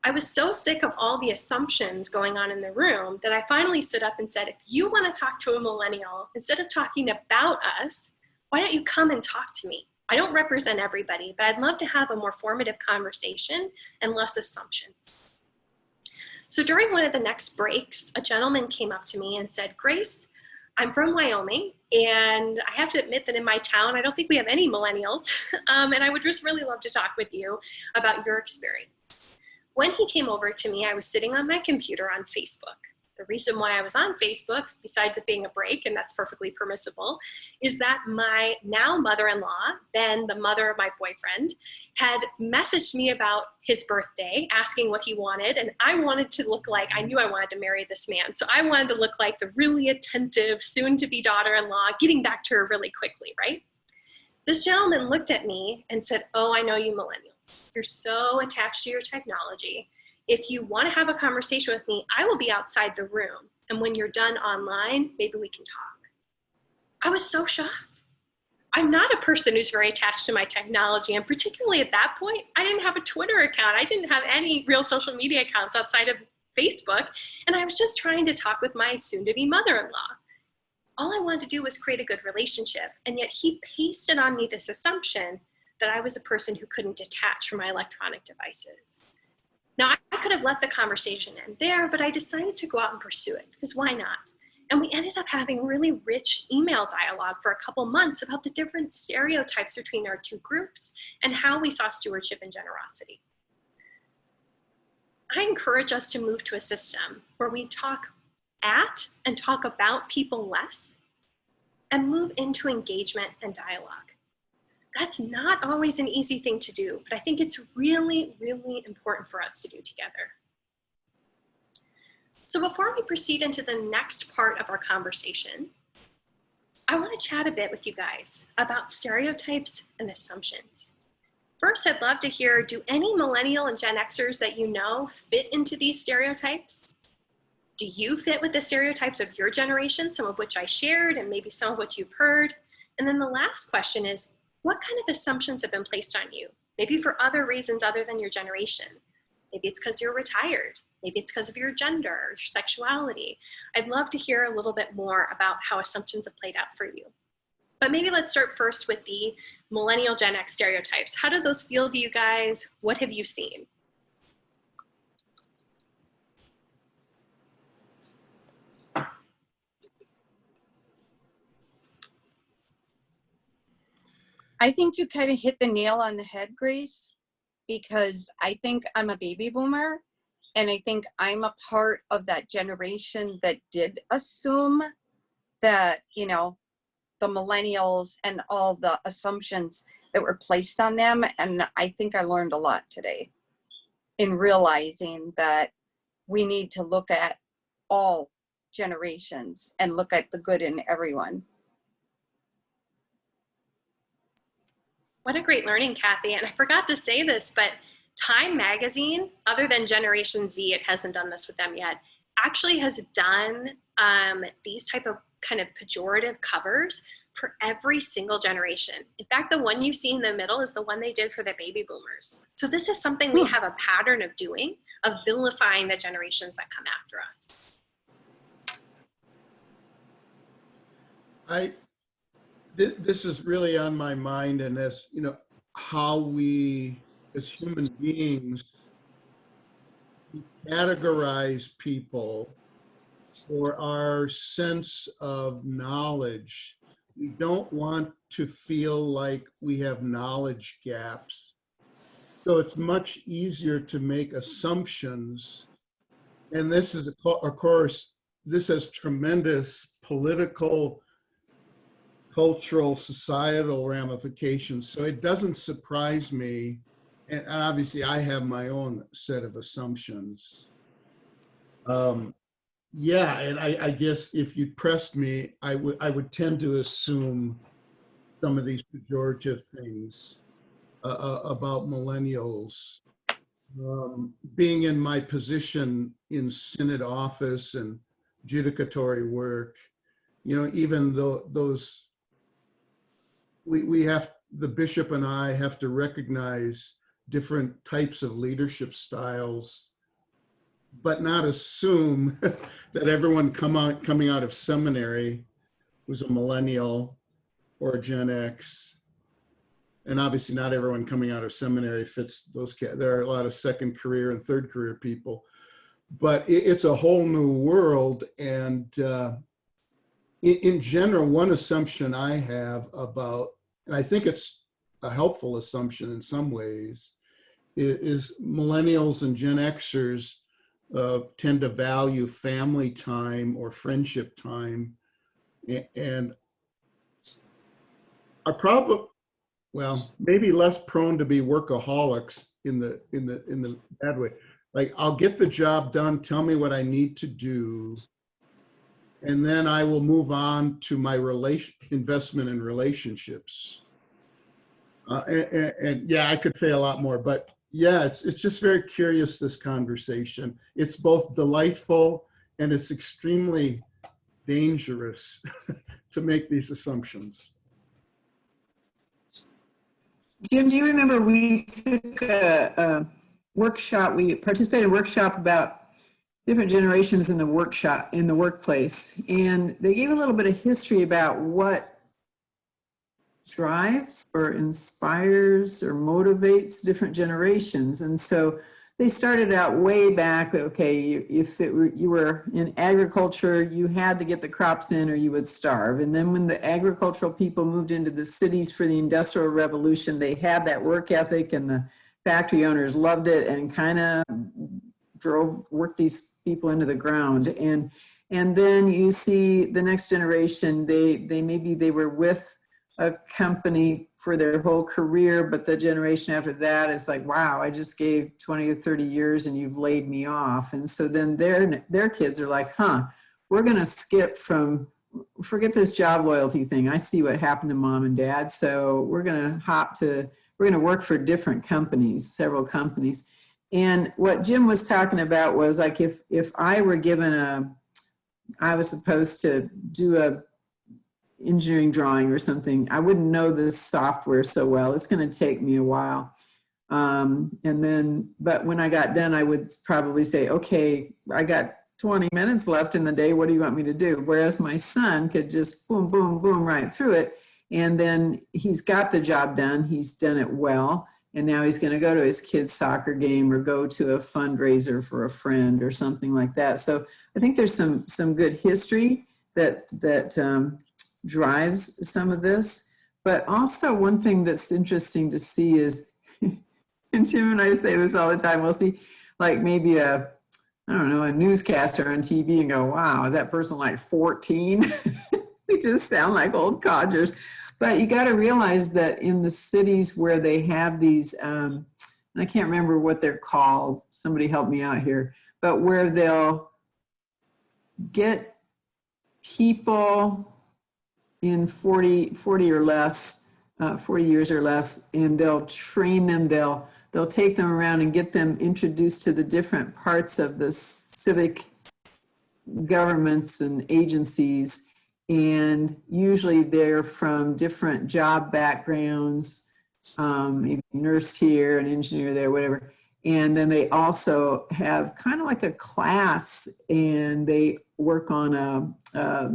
I was so sick of all the assumptions going on in the room that I finally stood up and said, if you want to talk to a millennial, instead of talking about us, why don't you come and talk to me? I don't represent everybody, but I'd love to have a more formative conversation and less assumptions. So during one of the next breaks, a gentleman came up to me and said, Grace, I'm from Wyoming, and I have to admit that in my town, I don't think we have any millennials, and I would just really love to talk with you about your experience. When he came over to me, I was sitting on my computer on Facebook. The reason why I was on Facebook, besides it being a break, and that's perfectly permissible, is that my now mother-in-law, then the mother of my boyfriend, had messaged me about his birthday, asking what he wanted, and I wanted to look like, I knew I wanted to marry this man, so I wanted to look like the really attentive, soon-to-be daughter-in-law, getting back to her really quickly, right? This gentleman looked at me and said, oh, I know you millennials. You're so attached to your technology. If you want to have a conversation with me, I will be outside the room. And when you're done online, maybe we can talk. I was so shocked. I'm not a person who's very attached to my technology. And particularly at that point, I didn't have a Twitter account. I didn't have any real social media accounts outside of Facebook. And I was just trying to talk with my soon-to-be mother-in-law. All I wanted to do was create a good relationship. And yet he pasted on me this assumption that I was a person who couldn't detach from my electronic devices. Now, I could have let the conversation end there, but I decided to go out and pursue it, because why not? And we ended up having really rich email dialogue for a couple months about the different stereotypes between our two groups and how we saw stewardship and generosity. I encourage us to move to a system where we talk at and talk about people less and move into engagement and dialogue. That's not always an easy thing to do, but I think it's really, really important for us to do together. So before we proceed into the next part of our conversation, I want to chat a bit with you guys about stereotypes and assumptions. First, I'd love to hear, do any millennial and Gen Xers that you know fit into these stereotypes? Do you fit with the stereotypes of your generation, some of which I shared and maybe some of what you've heard? And then the last question is, what kind of assumptions have been placed on you? Maybe for other reasons other than your generation. Maybe it's because you're retired. Maybe it's because of your gender or sexuality. I'd love to hear a little bit more about how assumptions have played out for you. But maybe let's start first with the millennial Gen X stereotypes. How do those feel to you guys? What have you seen? I think you kind of hit the nail on the head, Grace, because I think I'm a baby boomer, and I think I'm a part of that generation that did assume that, you know, the millennials and all the assumptions that were placed on them. And I think I learned a lot today. in realizing that we need to look at all generations and look at the good in everyone. What a great learning, Kathy. And I forgot to say this, but Time Magazine, other than Generation Z, it hasn't done this with them yet, actually has done these type of kind of pejorative covers for every single generation. In fact, the one you see in the middle is the one they did for the baby boomers. So this is something we have a pattern of doing, of vilifying the generations that come after us. This is really on my mind, and as you know, how we as human beings categorize people for our sense of knowledge. We don't want to feel like we have knowledge gaps. So it's much easier to make assumptions. And this is, of course, this has tremendous political, cultural, societal ramifications. So it doesn't surprise me. And obviously I have my own set of assumptions. Yeah, and I guess if you pressed me, I would tend to assume some of these pejorative things about millennials. Being in my position in synod office and judicatory work, you know, even though those, we have, the bishop and I have to recognize different types of leadership styles, but not assume that everyone coming out of seminary who's a millennial or a Gen X. And obviously not everyone coming out of seminary fits those. There are a lot of second career and third career people, but it's a whole new world. And in general, one assumption I have about, and I think it's a helpful assumption in some ways, is millennials and Gen Xers tend to value family time or friendship time, and are probably, well, maybe less prone to be workaholics in the bad way. Like, I'll get the job done, tell me what I need to do, and then I will move on to my investment in relationships. And yeah, I could say a lot more, but yeah, it's just very curious, this conversation. It's both delightful and it's extremely dangerous to make these assumptions. Jim, do you remember we took a workshop, we participated in a workshop about different generations in the workshop, in the workplace, and they gave a little bit of history about what drives or inspires or motivates different generations. And so they started out way back, okay, if you were in agriculture, you had to get the crops in or you would starve. And then when the agricultural people moved into the cities for the Industrial Revolution, they had that work ethic and the factory owners loved it and kind of worked these people into the ground. And then you see the next generation, maybe they were with a company for their whole career, but the generation after that is like, wow, I just gave 20 or 30 years and you've laid me off. And so then their kids are like, we're gonna skip from, forget this job loyalty thing. I see what happened to mom and dad. So we're gonna we're gonna work for different companies, several companies. And what Jim was talking about was like, if I were given I was supposed to do a engineering drawing or something, I wouldn't know this software so well. It's going to take me a while. But when I got done, I would probably say, okay, I got 20 minutes left in the day. What do you want me to do? Whereas my son could just boom, boom, boom, right through it. And then he's got the job done. He's done it well. And now he's going to go to his kid's soccer game or go to a fundraiser for a friend or something like that. So I think there's some good history that drives some of this. But also one thing that's interesting to see is, and Jim and I say this all the time, we'll see like maybe a newscaster on TV and go, wow, is that person like 14? They just sound like old codgers. But you got to realize that in the cities where they have these and I can't remember what they're called. Somebody help me out here. But where they'll get people in 40 or less, 40 years or less, and they'll train them. They'll take them around and get them introduced to the different parts of the civic governments and agencies. And usually they're from different job backgrounds, maybe a nurse here, an engineer there, whatever. And then they also have kind of like a class, and they work on a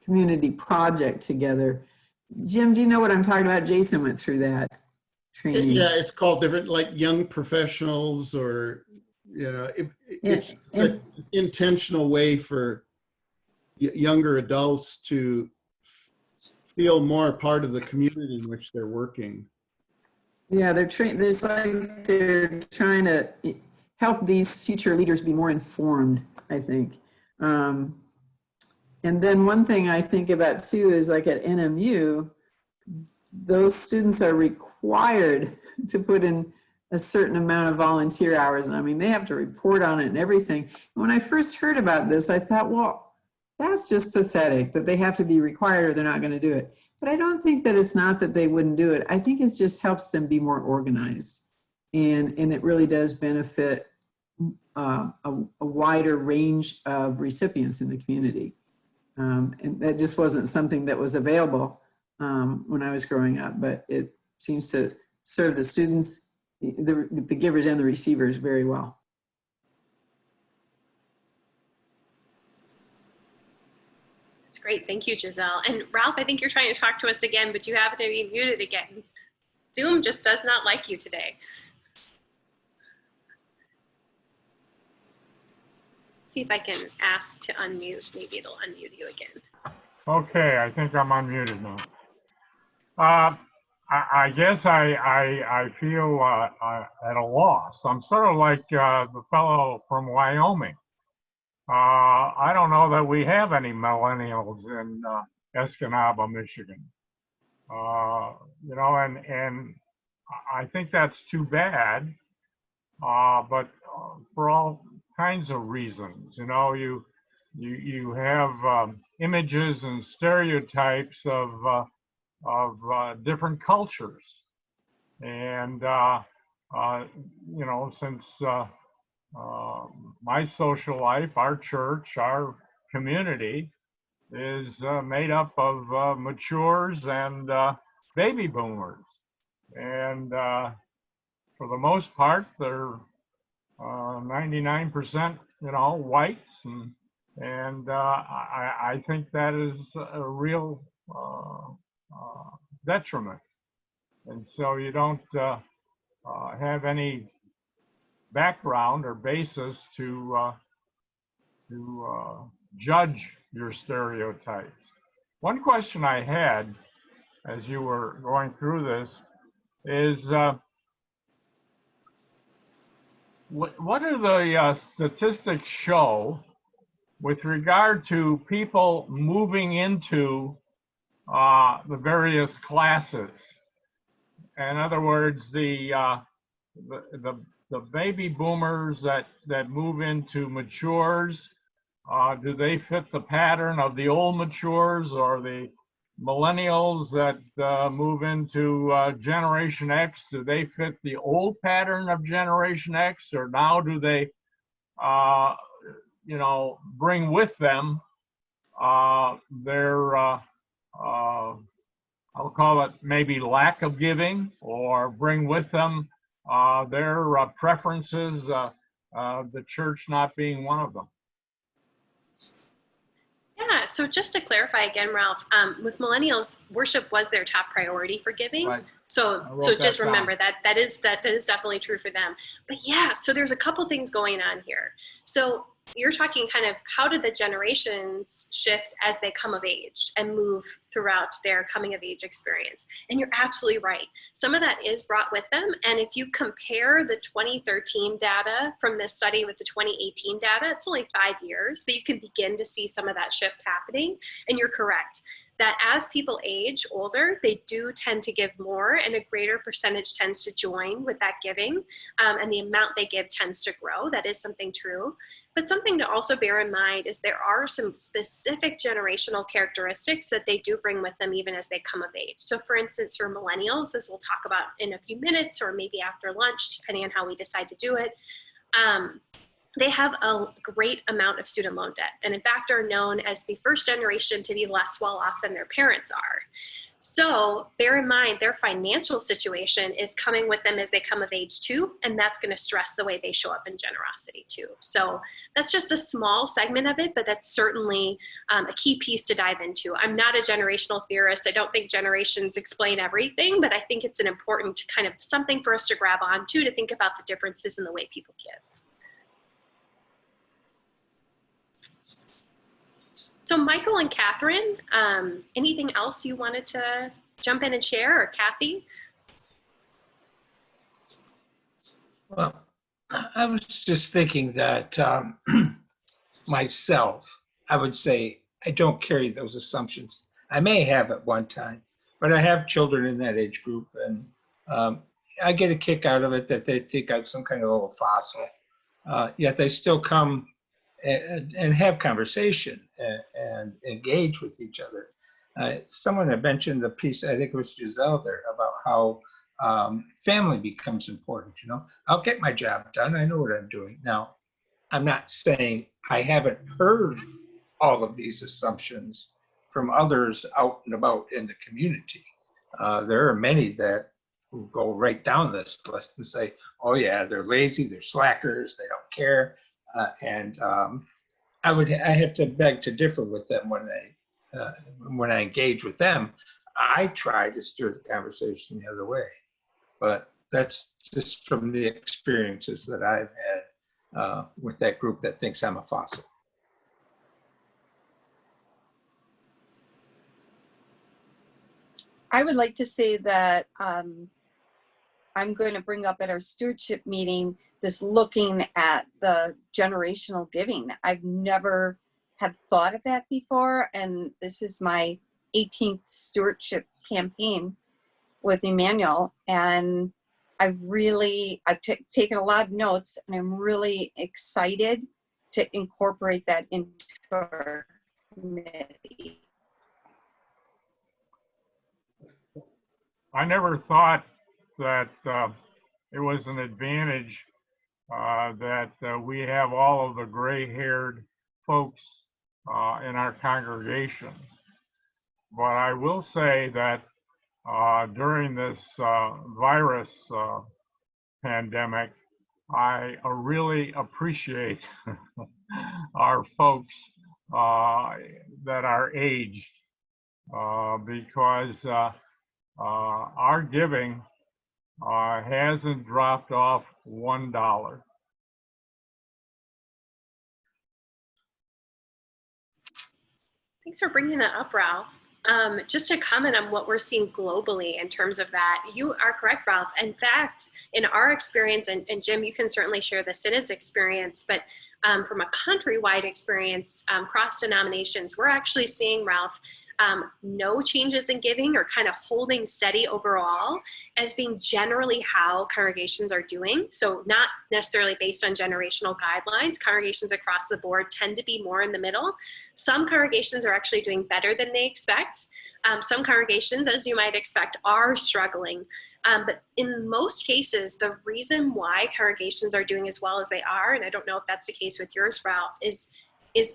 community project together. Jim, do you know what I'm talking about? Jason went through that training. Yeah, it's called different, like young professionals, or, you know, it's an intentional way for younger adults to feel more a part of the community in which they're working. Yeah, they're trying to help these future leaders be more informed, I think. And then one thing I think about too is, like at NMU, those students are required to put in a certain amount of volunteer hours. And I mean, they have to report on it and everything. And when I first heard about this, I thought, well, that's just pathetic that they have to be required or they're not going to do it. But I don't think that it's not that they wouldn't do it. I think it just helps them be more organized. And it really does benefit a wider range of recipients in the community. And that just wasn't something that was available when I was growing up, but it seems to serve the students, the givers and the receivers very well. That's great. Thank you, Giselle. And Ralph, I think you're trying to talk to us again, but you happen to be muted again. Zoom just does not like you today. See if I can ask to unmute. Maybe it'll unmute you again. Okay, I think I'm unmuted now. I guess I feel at a loss. I'm sort of like the fellow from Wyoming. I don't know that we have any millennials in Escanaba, Michigan. You know, and I think that's too bad. But for all kinds of reasons, you know, you have images and stereotypes of different cultures, and you know, since my social life, our church, our community is made up of matures and baby boomers, and for the most part, they're 99%, you know, whites, and I think that is a real detriment. And so you don't have any background or basis to judge your stereotypes. One question I had as you were going through this is, what do the statistics show with regard to people moving into the various classes? In other words, the baby boomers that move into matures, do they fit the pattern of the old matures, or the millennials that move into Generation X, do they fit the old pattern of Generation X, or now do they, you know, bring with them their, I'll call it maybe lack of giving, or bring with them their preferences, the church not being one of them? Yeah, so just to clarify again, Ralph, with millennials, worship was their top priority for giving. Right. So just remember that is definitely true for them. But yeah, so there's a couple things going on here. So you're talking kind of how did the generations shift as they come of age and move throughout their coming of age experience. And you're absolutely right. Some of that is brought with them. And if you compare the 2013 data from this study with the 2018 data, it's only 5 years, but you can begin to see some of that shift happening. And you're correct that as people age older, they do tend to give more, and a greater percentage tends to join with that giving, and the amount they give tends to grow. That is something true. But something to also bear in mind is there are some specific generational characteristics that they do bring with them even as they come of age. So for instance, for millennials, as we'll talk about in a few minutes or maybe after lunch, depending on how we decide to do it, they have a great amount of student loan debt, and in fact are known as the first generation to be less well off than their parents are. So bear in mind their financial situation is coming with them as they come of age too, and that's going to stress the way they show up in generosity too. So that's just a small segment of it, but that's certainly a key piece to dive into. I'm not a generational theorist. I don't think generations explain everything, but I think it's an important kind of something for us to grab onto to think about the differences in the way people give. So Michael and Catherine, anything else you wanted to jump in and share, or Kathy? Well, I was just thinking that myself, I would say I don't carry those assumptions. I may have at one time, but I have children in that age group, and I get a kick out of it that they think I'm some kind of old fossil, yet they still come and have conversation and engage with each other. Someone had mentioned the piece, I think it was Giselle there, about how family becomes important. You know, I'll get my job done. I know what I'm doing. Now, I'm not saying I haven't heard all of these assumptions from others out and about in the community. There are many that will go right down this list and say, oh yeah, they're lazy, they're slackers, they don't care. I have to beg to differ with them when I engage with them. I try to steer the conversation the other way, but that's just from the experiences that I've had with that group that thinks I'm a fossil. I would like to say that I'm going to bring up at our stewardship meeting this looking at the generational giving. I've never have thought of that before, and this is my 18th stewardship campaign with Emmanuel, and I've taken a lot of notes, and I'm really excited to incorporate that into our committee. I never thought that it was an advantage that we have all of the gray-haired folks in our congregation. But I will say that during this virus pandemic, I really appreciate our folks that are aged because our giving hasn't dropped off $1. Thanks for bringing that up, Ralph. Just to comment on what we're seeing globally in terms of that, you are correct, Ralph. In fact, in our experience, and Jim, you can certainly share the Synod's experience, but from a countrywide experience, cross denominations, we're actually seeing, Ralph, no changes in giving or kind of holding steady overall as being generally how congregations are doing. So not necessarily based on generational guidelines. Congregations across the board tend to be more in the middle. Some congregations are actually doing better than they expect. Some congregations, as you might expect, are struggling. But in most cases, the reason why congregations are doing as well as they are, and I don't know if that's the case with yours, Ralph, is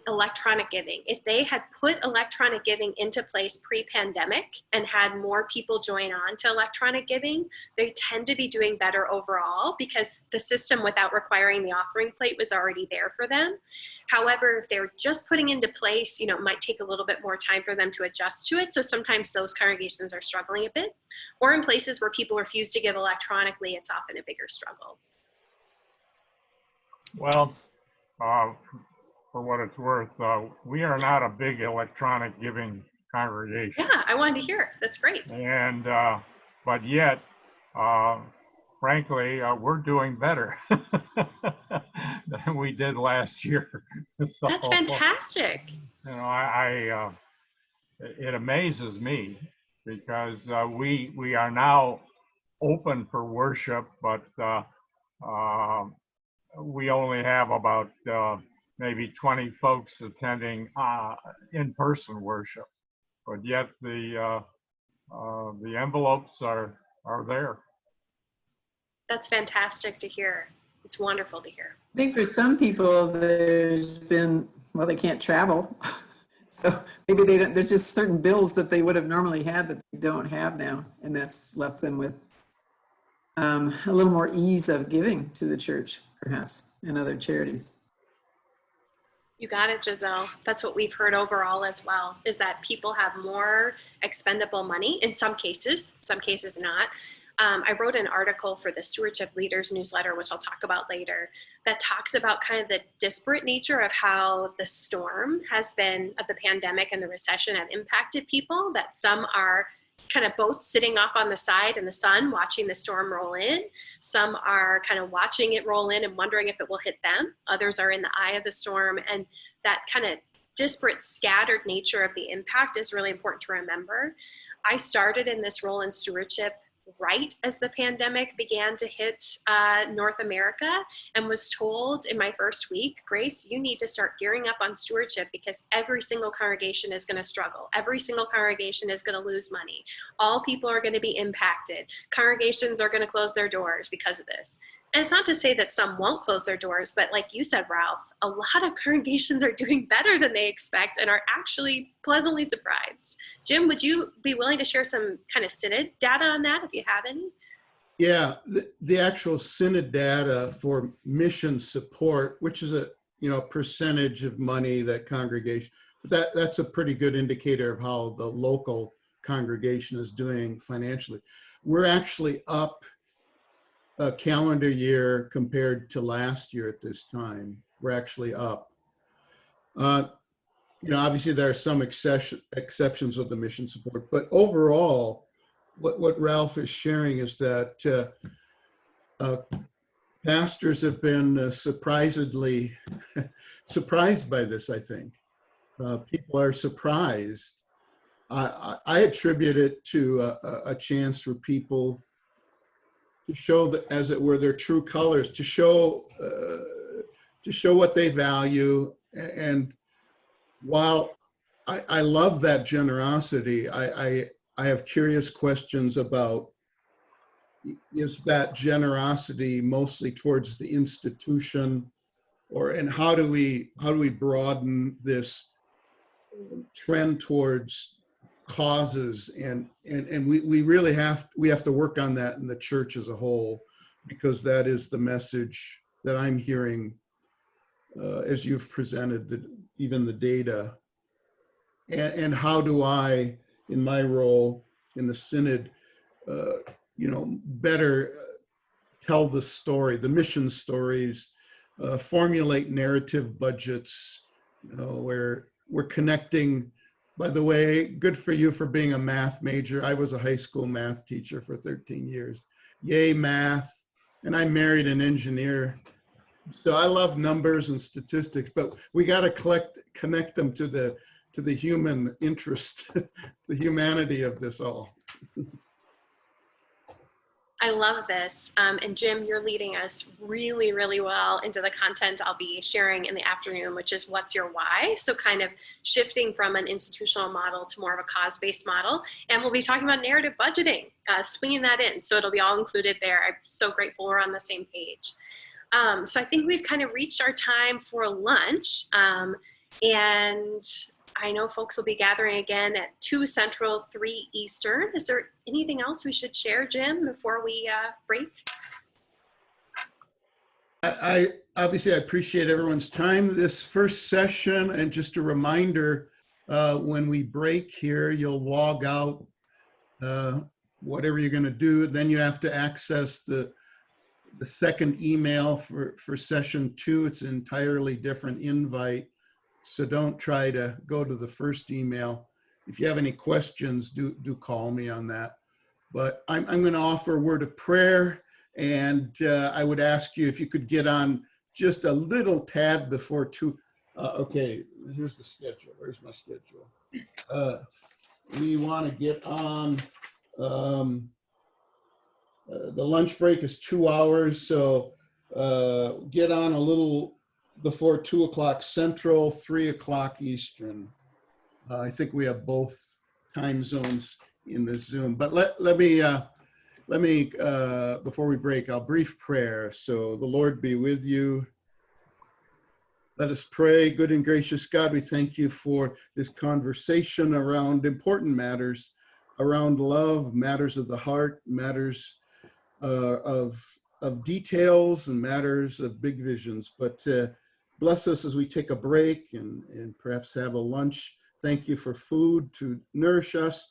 electronic giving. If they had put electronic giving into place pre-pandemic and had more people join on to electronic giving, they tend to be doing better overall because the system without requiring the offering plate was already there for them. However, if they're just putting into place, it might take a little bit more time for them to adjust to it. So sometimes those congregations are struggling a bit, or in places where people refuse to give electronically, it's often a bigger struggle. Well, for what it's worth, we are not a big electronic giving congregation. Yeah, I wanted to hear it. That's great. And, but yet, frankly, we're doing better than we did last year. So, that's fantastic. I it amazes me because we are now open for worship, but we only have about maybe 20 folks attending in-person worship, but yet the envelopes are there. That's fantastic to hear. It's wonderful to hear. I think for some people, there's been, well, they can't travel. So maybe they don't, there's just certain bills that they would have normally had that they don't have now. And that's left them with a little more ease of giving to the church, perhaps, and other charities. You got it, Giselle. That's what we've heard overall as well, is that people have more expendable money in some cases not. I wrote an article for the Stewardship Leaders newsletter, which I'll talk about later, that talks about kind of the disparate nature of how the storm has been, of the pandemic and the recession, have impacted people, that some are kind of boats sitting off on the side in the sun watching the storm roll in. Some are kind of watching it roll in and wondering if it will hit them. Others are in the eye of the storm. And that kind of disparate, scattered nature of the impact is really important to remember. I started in this role in stewardship right as the pandemic began to hit North America, and was told in my first week, Grace, you need to start gearing up on stewardship because every single congregation is going to struggle. Every single congregation is going to lose money. All people are going to be impacted. Congregations are going to close their doors because of this. And it's not to say that some won't close their doors, but like you said, Ralph, a lot of congregations are doing better than they expect and are actually pleasantly surprised. Jim, would you be willing to share some kind of synod data on that if you have any? Yeah, the actual synod data for mission support, which is a percentage of money that congregation, that's a pretty good indicator of how the local congregation is doing financially. We're actually up a calendar year compared to last year at this time. We're actually up. Obviously there are some exceptions with the mission support, but overall, what Ralph is sharing is that pastors have been surprisingly surprised by this, I think. People are surprised. I attribute it to a chance for people to show that, as it were, their true colors, to show what they value. And while I love that generosity, I have curious questions about, is that generosity mostly towards the institution, and how do we broaden this trend towards causes, and we really have to work on that in the church as a whole, because that is the message that I'm hearing as you've presented even the data. And how do I, in my role in the synod, better tell the story, the mission stories, formulate narrative budgets, where we're connecting. By the way, good for you for being a math major. I was a high school math teacher for 13 years. Yay, math. And I married an engineer. So I love numbers and statistics, but we got to connect them to the human interest, the humanity of this all. I love this. And Jim, you're leading us really, really well into the content I'll be sharing in the afternoon, which is what's your why? So kind of shifting from an institutional model to more of a cause-based model. And we'll be talking about narrative budgeting, swinging that in. So it'll be all included there. I'm so grateful we're on the same page. So I think we've kind of reached our time for lunch. And I know folks will be gathering again at 2 Central, 3 Eastern. Is there anything else we should share, Jim, before we break? I obviously appreciate everyone's time this first session, and just a reminder, when we break here, you'll log out whatever you're going to do. Then you have to access the second email for session 2. It's an entirely different invite. So don't try to go to the first email. If you have any questions, do call me on that. But I'm going to offer a word of prayer, and I would ask you if you could get on just a little tad before 2. Okay, here's the schedule. Where's my schedule? we want to get on. The lunch break is 2 hours, so get on a little before 2 o'clock Central, 3 o'clock Eastern. I think we have both time zones in this Zoom. But let me before we break, I'll brief prayer. So the Lord be with you. Let us pray. Good and gracious God, we thank you for this conversation around important matters, around love, matters of the heart, matters of details, and matters of big visions. But bless us as we take a break and perhaps have a lunch. Thank you for food to nourish us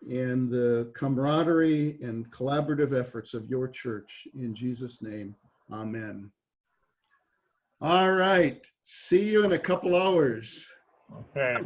and the camaraderie and collaborative efforts of your church. In Jesus' name, amen. All right. See you in a couple hours. Okay.